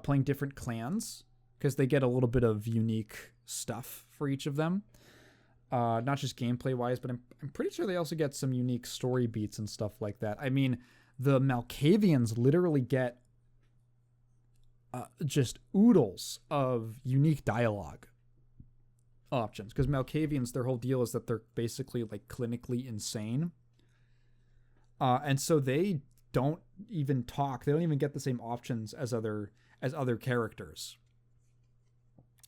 playing different clans, because they get a little bit of unique stuff for each of them. Not just gameplay wise, but I'm pretty sure they also get some unique story beats and stuff like that. I mean, the Malkavians literally get just oodles of unique dialogue options, because Malkavians, their whole deal is that they're basically like clinically insane. And so they don't even talk. They don't even get the same options as other characters.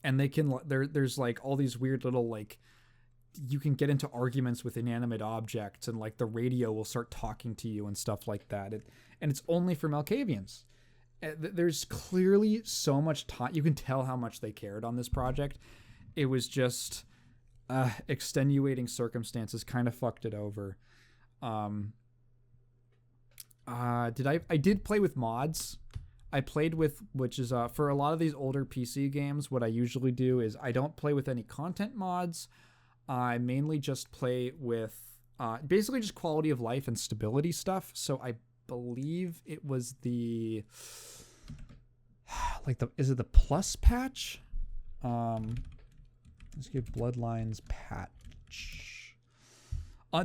And they can, there's like all these weird little, like, you can get into arguments with inanimate objects, and like the radio will start talking to you and stuff like that. And it's only for Malkavians. There's clearly so much time. You can tell how much they cared on this project. It was just extenuating circumstances kind of fucked it over. I did play with mods. I played with, which is for a lot of these older PC games, what I usually do is I don't play with any content mods. I mainly just play with basically just quality of life and stability stuff. So I believe it was is it the plus patch? Let's give Bloodlines patch.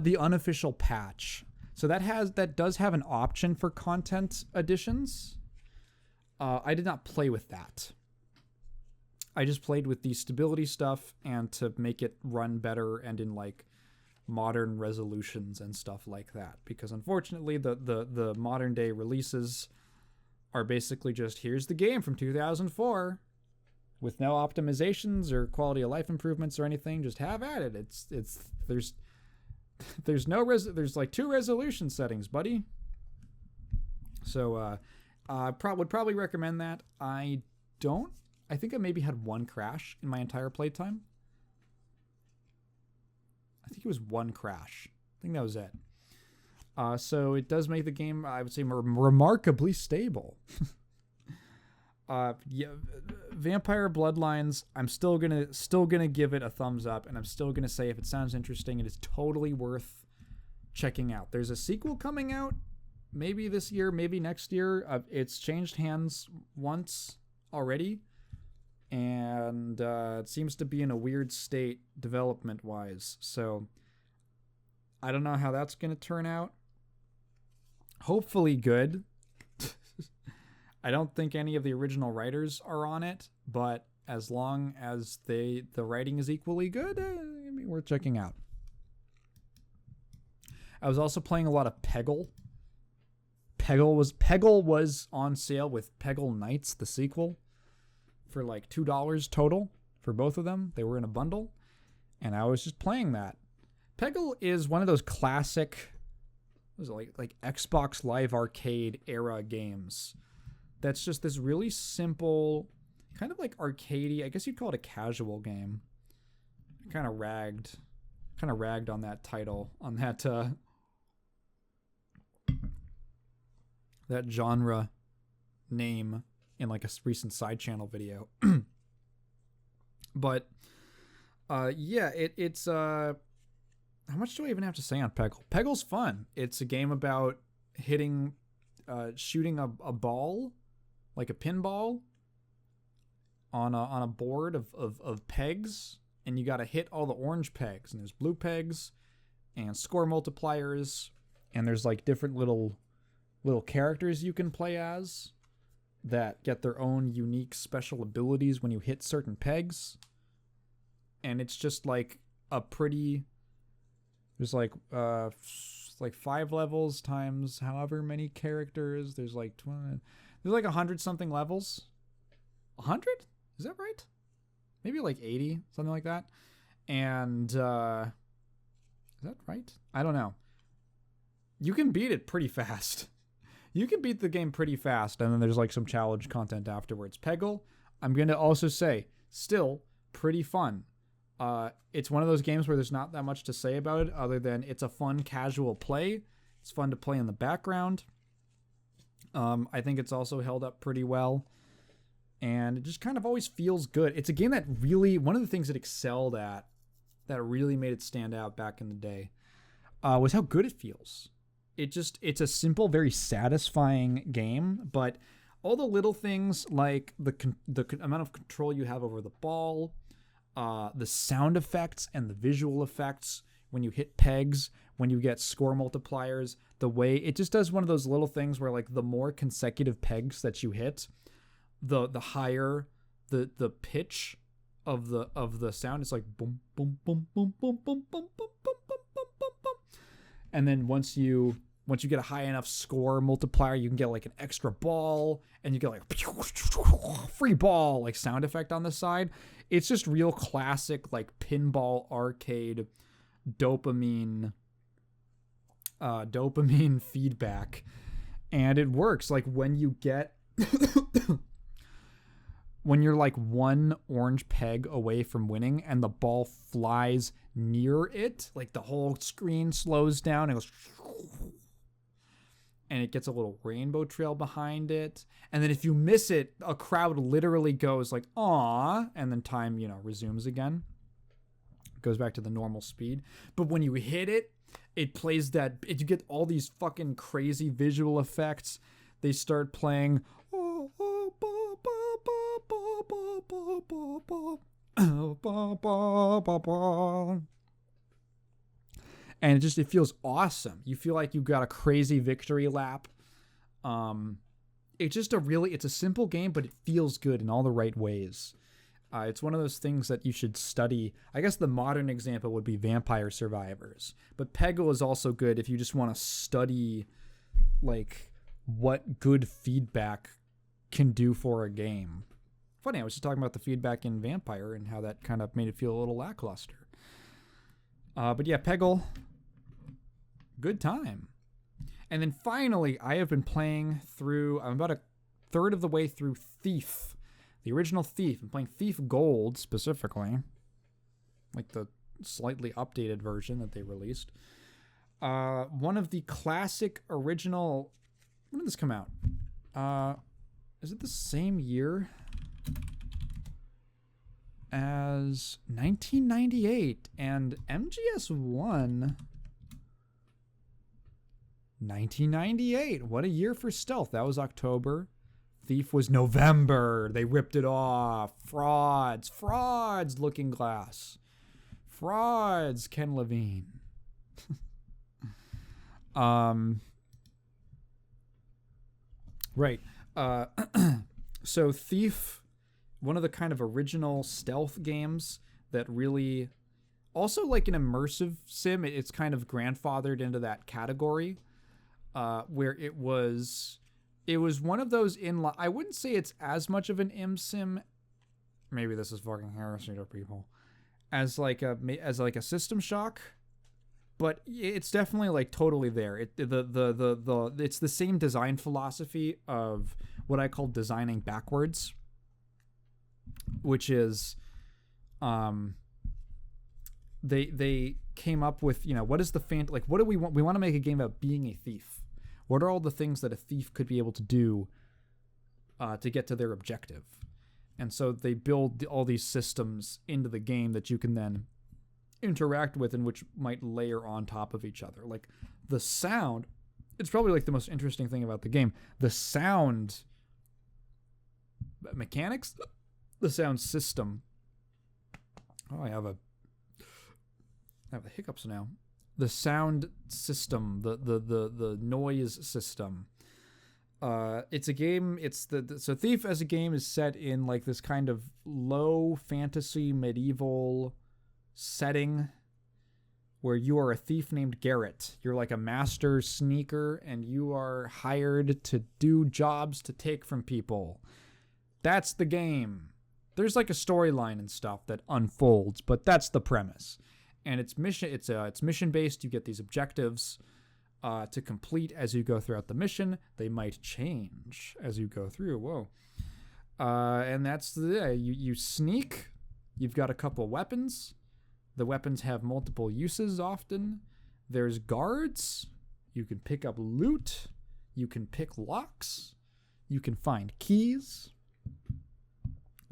The unofficial patch. So that does have an option for content additions. I did not play with that. I just played with the stability stuff and to make it run better and in like modern resolutions and stuff like that. Because unfortunately, the modern day releases are basically just, here's the game from 2004 with no optimizations or quality of life improvements or anything. Just have at it. There's like 2 resolution settings, buddy. So would probably recommend that. I think I maybe had 1 crash in my entire playtime. I think it was 1 crash. I think that was it. So it does make the game, I would say, remarkably stable. Vampire Bloodlines, I'm still gonna give it a thumbs up, and I'm still gonna say if it sounds interesting, it is totally worth checking out. There's a sequel coming out, maybe this year, maybe next year. It's changed hands once already. and it seems to be in a weird state development-wise. So I don't know how that's going to turn out. Hopefully good. I don't think any of the original writers are on it, but as long as the writing is equally good, it'd be worth checking out. I was also playing a lot of Peggle. Peggle was on sale with Peggle Knights, the sequel, for like $2 total for both of them. They were in a bundle, and I was just playing that. Peggle is one of those classic, what was it, like Xbox Live Arcade era games. That's just this really simple, kind of like arcadey. I guess you'd call it a casual game. Kind of ragged on that title, on that that genre name in like a recent side channel video. But yeah, it's how much do I even have to say on Peggle? Peggle's fun. It's a game about shooting a ball, like a pinball, on a board of pegs, and you got to hit all the orange pegs, and there's blue pegs and score multipliers, and there's like different little characters you can play as that get their own unique special abilities when you hit certain pegs. And it's just like there's like 5 levels times however many characters. There's like 100 something levels. 100? Is that right? Maybe like 80, something like that. And is that right? I don't know. You can beat it pretty fast. You can beat the game pretty fast, and then there's like some challenge content afterwards. Peggle, I'm going to also say, still pretty fun. It's one of those games where there's not that much to say about it other than it's a fun, casual play. It's fun to play in the background. I think it's also held up pretty well. And it just kind of always feels good. It's a game that really, one of the things it excelled at, that really made it stand out back in the day, was how good it feels. It's a simple, very satisfying game, but all the little things like the amount of control you have over the ball, the sound effects and the visual effects when you hit pegs, when you get score multipliers, the way it just does one of those little things where like the more consecutive pegs that you hit, the higher the pitch of the sound. It's like boom boom boom boom boom boom boom boom boom boom boom boom boom. And then once you get a high enough score multiplier, you can get like an extra ball, and you get like free ball like sound effect on the side. It's just real classic like pinball arcade dopamine feedback, and it works. Like when you get when you're like one orange peg away from winning and the ball flies near it, like the whole screen slows down and goes, and it gets a little rainbow trail behind it. And then if you miss it, a crowd literally goes like, "Aw," and then time, resumes again. It goes back to the normal speed. But when you hit it, it plays you get all these fucking crazy visual effects. They start playing, and it feels awesome. You feel like you got a crazy victory lap. It's a simple game, but it feels good in all the right ways. It's one of those things that you should study. I guess the modern example would be Vampire Survivors, but Peggle is also good if you just want to study like what good feedback can do for a game. Funny, I was just talking about the feedback in Vampire and how that kind of made it feel a little lackluster. But yeah, Peggle, good time. And then finally, I have been playing through, I'm about a third of the way through Thief, the original Thief. I'm playing Thief Gold specifically, like the slightly updated version that they released. One of the classic original, when did this come out? Is it the same year as 1998? And MGS1, 1998. What a year for stealth. That was October. Thief was November. They ripped it off. Frauds, Looking Glass. Frauds, Ken Levine. Right. So Thief, one of the kind of original stealth games that really, also like an immersive sim, it's kind of grandfathered into that category, where it was one of those I wouldn't say it's as much of an im sim, maybe this is fucking heresy to people, as like a System Shock, but it's definitely like totally there. It's the same design philosophy of what I call designing backwards, which is, they came up with, what is the what do we want? We want to make a game about being a thief. What are all the things that a thief could be able to do to get to their objective? And so they build all these systems into the game that you can then interact with, and which might layer on top of each other. Like the sound, it's probably like the most interesting thing about the game. The sound mechanics, the sound system. Oh, I have the hiccups now. The sound system, the noise system. It's a game. So Thief as a game is set in like this kind of low fantasy medieval setting where you are a thief named Garrett. You're like a master sneaker, and you are hired to do jobs to take from people. That's the game. There's like a storyline and stuff that unfolds, but that's the premise. And it's mission based. You get these objectives to complete as you go throughout the mission. They might change as you go through. Whoa. And that's you sneak. You've got a couple weapons. The weapons have multiple uses often. There's guards. You can pick up loot. You can pick locks. You can find keys.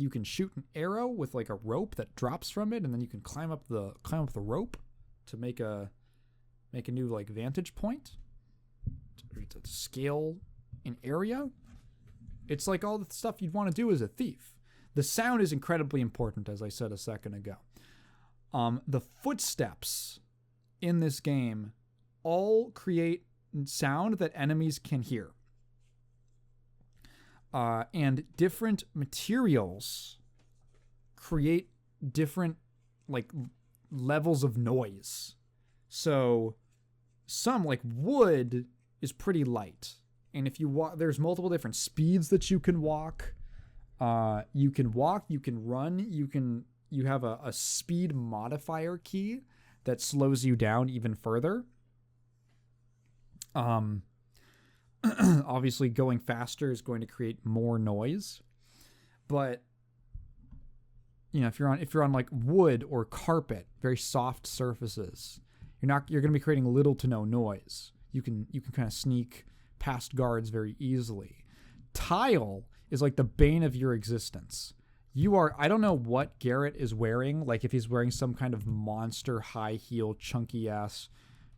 You can shoot an arrow with like a rope that drops from it, and then you can climb up the rope to make a new like vantage point to scale an area. It's like all the stuff you'd want to do as a thief. The sound is incredibly important, as I said a second ago. The footsteps in this game all create sound that enemies can hear. And different materials create different like levels of noise. So some like wood is pretty light, and if you walk, there's multiple different speeds that you can walk. You can walk, you can run, you have a speed modifier key that slows you down even further. Obviously going faster is going to create more noise, but if you're on like wood or carpet, very soft surfaces, you're going to be creating little to no noise. You can kind of sneak past guards very easily. Tile is like the bane of your existence. I don't know what Garrett is wearing, like if he's wearing some kind of monster high heel chunky ass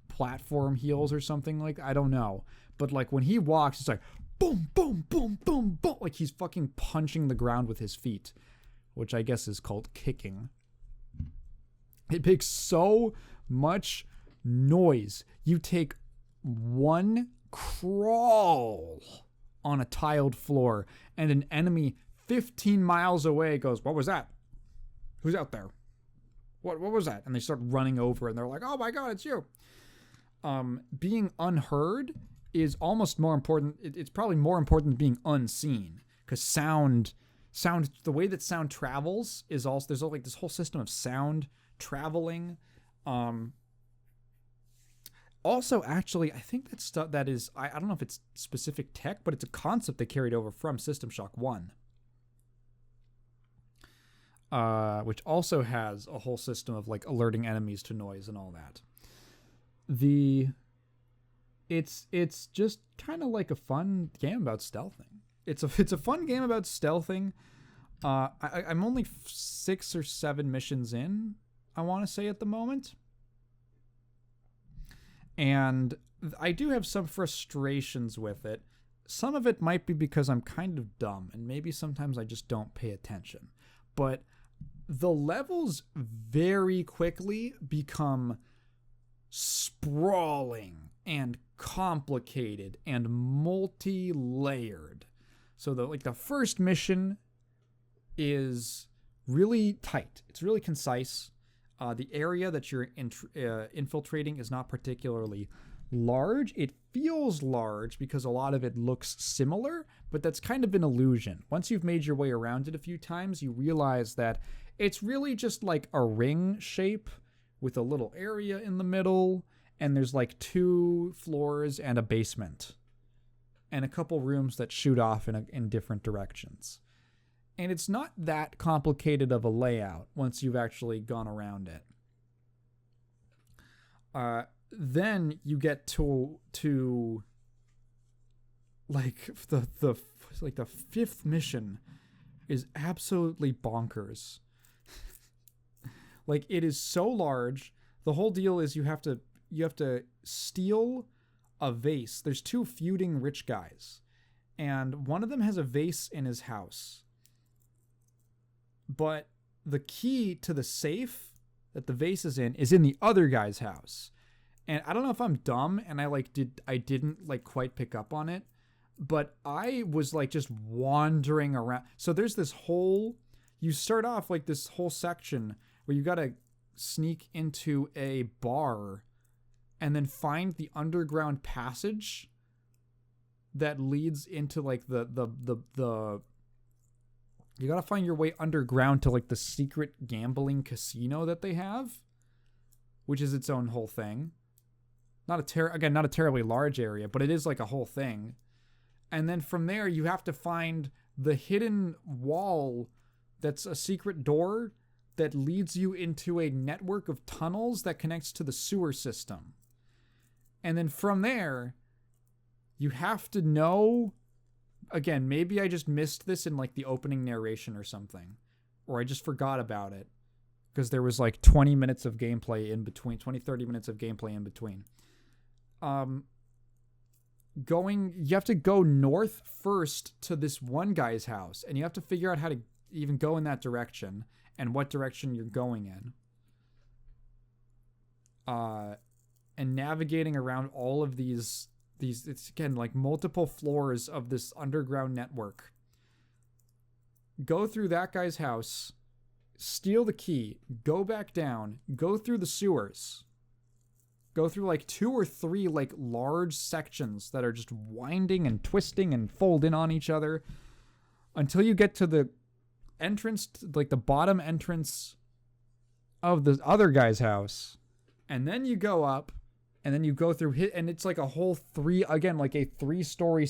platform heels or something like that. I don't know. But like when he walks, it's like boom, boom, boom, boom, boom. Like he's fucking punching the ground with his feet, which I guess is called kicking. It makes so much noise. You take one crawl on a tiled floor, and an enemy 15 miles away goes, "What was that? Who's out there? What was that?" And they start running over, and they're like, "Oh my God, it's you." Being unheard is almost more important. It's probably more important than being unseen, because sound, the way that sound travels is also, there's like this whole system of sound traveling. Also, actually, I think that stuff that is, I don't know if it's specific tech, but it's a concept they carried over from System Shock 1. Which also has a whole system of like alerting enemies to noise and all that. It's just kind of like a fun game about stealthing. It's a fun game about stealthing. I'm only 6 or 7 missions in, I want to say, at the moment. And I do have some frustrations with it. some of it might be because I'm kind of dumb, and maybe sometimes I just don't pay attention. But the levels very quickly become sprawling and complicated and multi-layered. So the first mission is really tight. It's really concise. The area that you're infiltrating is not particularly large. It feels large because a lot of it looks similar, but that's kind of an illusion. Once you've made your way around it a few times, you realize that it's really just like a ring shape with a little area in the middle, and there's like 2 floors and a basement and a couple rooms that shoot off in different directions. And it's not that complicated of a layout once you've actually gone around it. Then you get to like the 5th mission is absolutely bonkers. Like, it is so large. The whole deal is you have to steal a vase. There's 2 feuding rich guys, and one of them has a vase in his house. But the key to the safe that the vase is in the other guy's house. And I don't know if I'm dumb and I didn't like quite pick up on it, but I was like just wandering around. So there's this whole, you start off like this whole section where you got to sneak into a bar and then find the underground passage that leads into like the you got to find your way underground to like the secret gambling casino that they have, which is its own whole thing. Not a terribly large area, but it is like a whole thing. And then from there you have to find the hidden wall that's a secret door that leads you into a network of tunnels that connects to the sewer system. And then from there, you have to know, again, maybe I just missed this in like the opening narration or something, or I just forgot about it because there was like 20 minutes of gameplay in between, 30 minutes of gameplay in between. You have to go north first to this one guy's house, and you have to figure out how to even go in that direction and what direction you're going in. And navigating around all of these, it's again like multiple floors of this underground network. Go through that guy's house, steal the key, go back down, go through the sewers, go through like 2 or 3 like large sections that are just winding and twisting and fold in on each other until you get to the entrance, like the bottom entrance of the other guy's house. And then you go up, and then you go through and it's like a whole 3-story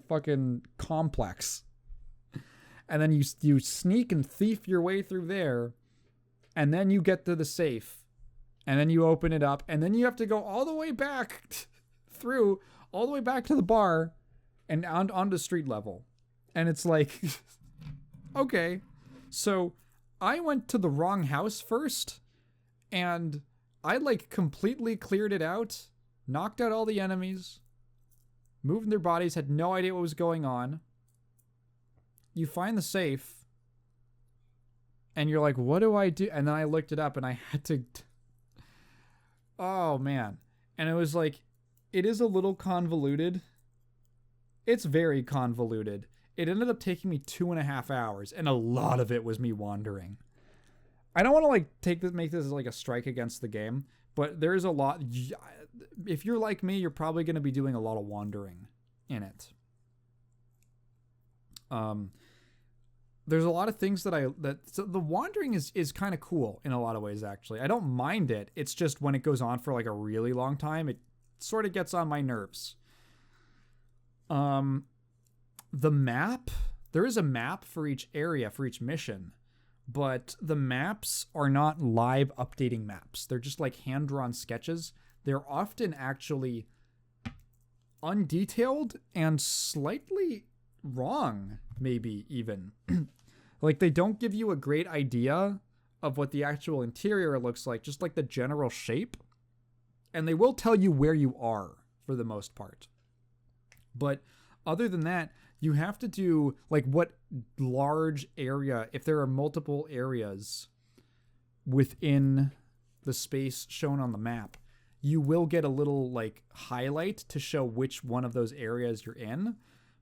fucking complex. And then you sneak and thief your way through there, and then you get to the safe, and then you open it up, and then you have to go all the way back all the way back to the bar and onto street level. And it's like, okay, so I went to the wrong house first, and I like completely cleared it out, knocked out all the enemies, moved their bodies, had no idea what was going on. You find the safe, and you're like, what do I do? And then I looked it up, and I had to, oh man. And it was like, it is a little convoluted. It's very convoluted. It ended up taking me 2.5 hours, and a lot of it was me wandering. I don't want to like make this as like a strike against the game, but there's a lot. If you're like me, you're probably going to be doing a lot of wandering in it. There's a lot of things so the wandering is kind of cool in a lot of ways, actually. I don't mind it. It's just when it goes on for like a really long time, it sort of gets on my nerves. The map, there is a map for each area, for each mission, but the maps are not live updating maps. They're just like hand-drawn sketches. They're often actually undetailed and slightly wrong, maybe even. Like, they don't give you a great idea of what the actual interior looks like, just like the general shape. And they will tell you where you are for the most part. But Other than that, you have to do like what large area, if there are multiple areas within the space shown on the map, you will get a little like highlight to show which one of those areas you're in,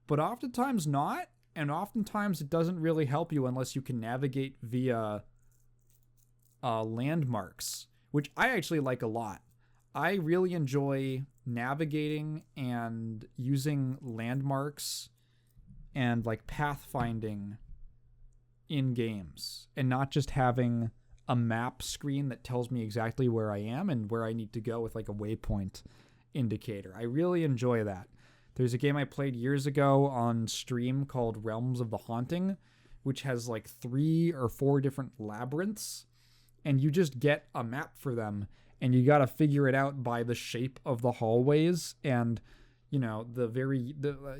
but oftentimes not, and oftentimes it doesn't really help you unless you can navigate via landmarks, which I actually like a lot. I really enjoy navigating and using landmarks and like pathfinding in games, and not just having a map screen that tells me exactly where I am and where I need to go with like a waypoint indicator. I really enjoy that. There's a game I played years ago on stream called Realms of the Haunting, which has like 3 or 4 different labyrinths, and you just get a map for them, and you got to figure it out by the shape of the hallways and, you know, the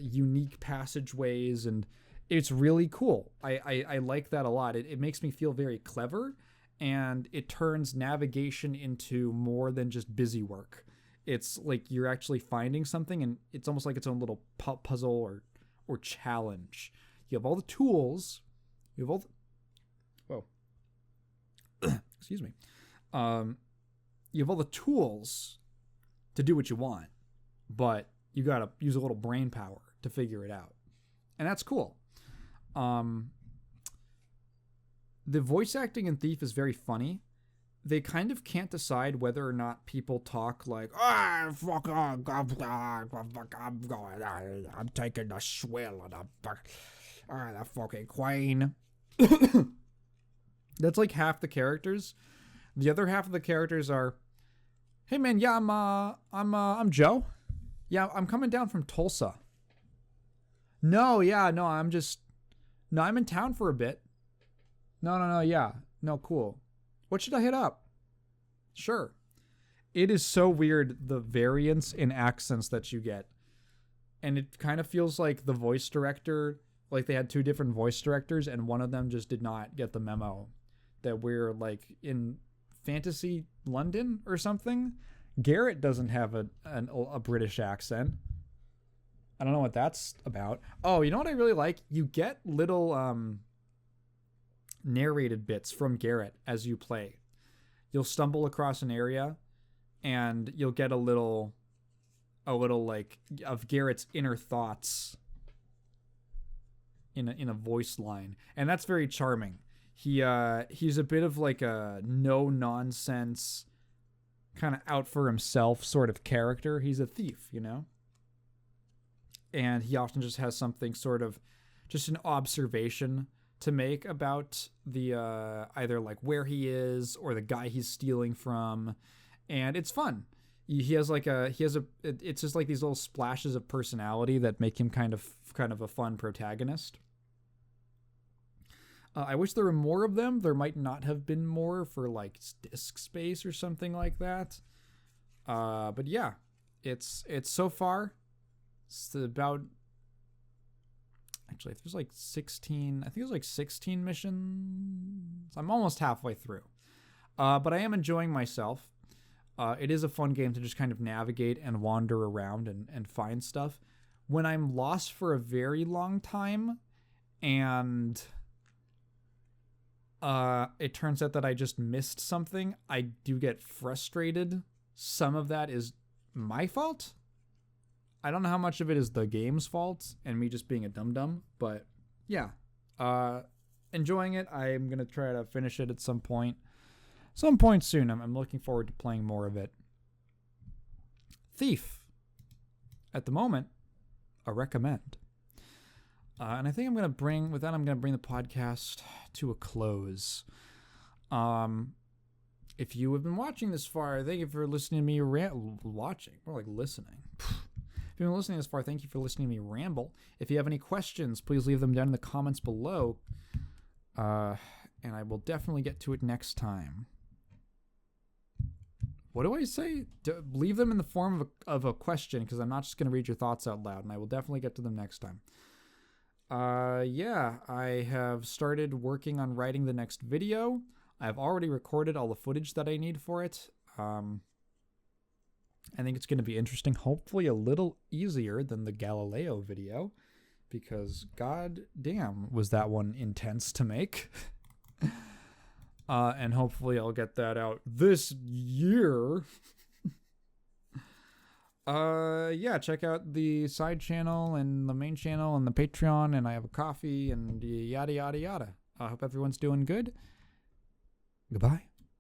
unique passageways, and it's really cool. I like that a lot. It makes me feel very clever, and it turns navigation into more than just busy work. It's like you're actually finding something, and it's almost like its own little puzzle or challenge. You have all the tools. You have all the... excuse me. You have all the tools to do what you want, but you gotta use a little brain power to figure it out. And that's cool. The voice acting in Thief is very funny. They kind of can't decide whether or not people talk like, I'm taking the swill of the fucking queen. That's like half the characters. The other half of the characters are, hey man, yeah, I'm Joe. Yeah, I'm coming down from Tulsa. I'm in town for a bit. No, cool. What should I hit up? Sure. It is so weird, the variance in accents that you get. And it kind of feels like the voice director, like they had 2 different voice directors, and one of them just did not get the memo that we're like in fantasy London or something. Garrett doesn't have a British accent. I don't know what that's about. Oh, you know what I really like? You get little narrated bits from Garrett as you play. You'll stumble across an area and you'll get a little like of Garrett's inner thoughts in a voice line, and that's very charming. He's a bit of like a no nonsense, kind of out for himself sort of character. He's a thief, you know? And he often just has something sort of just an observation to make about the either like where he is or the guy he's stealing from, and it's fun. It's just like these little splashes of personality that make him kind of a fun protagonist. I wish there were more of them. There might not have been more for like disk space or something like that. But yeah, it's so far. It's about, actually, there's like 16. I think there's like 16 missions. I'm almost halfway through. But I am enjoying myself. It is a fun game to just kind of navigate and wander around and find stuff. When I'm lost for a very long time and it turns out that I just missed something, I do get frustrated. Some of that is my fault. I don't know how much of it is the game's fault and me just being a dum-dum, but yeah. Enjoying it. I'm going to try to finish it at some point. Some point soon. I'm looking forward to playing more of it. Thief. At the moment, a recommend. And I think I'm going to bring the podcast to a close. If you have been watching this far, thank you for listening to me watching. More like listening. If you've been listening this far, thank you for listening to me ramble. If you have any questions, please leave them down in the comments below. And I will definitely get to it next time. What do I say? Leave them in the form of a question, because I'm not just going to read your thoughts out loud, and I will definitely get to them next time. Yeah, I have started working on writing the next video. I've already recorded all the footage that I need for it. I think it's going to be interesting, hopefully a little easier than the Galileo video, because god damn was that one intense to make. And hopefully I'll get that out this year. Yeah, check out the side channel and the main channel and the Patreon, and I have a coffee and yada yada yada. I hope everyone's doing good. Goodbye.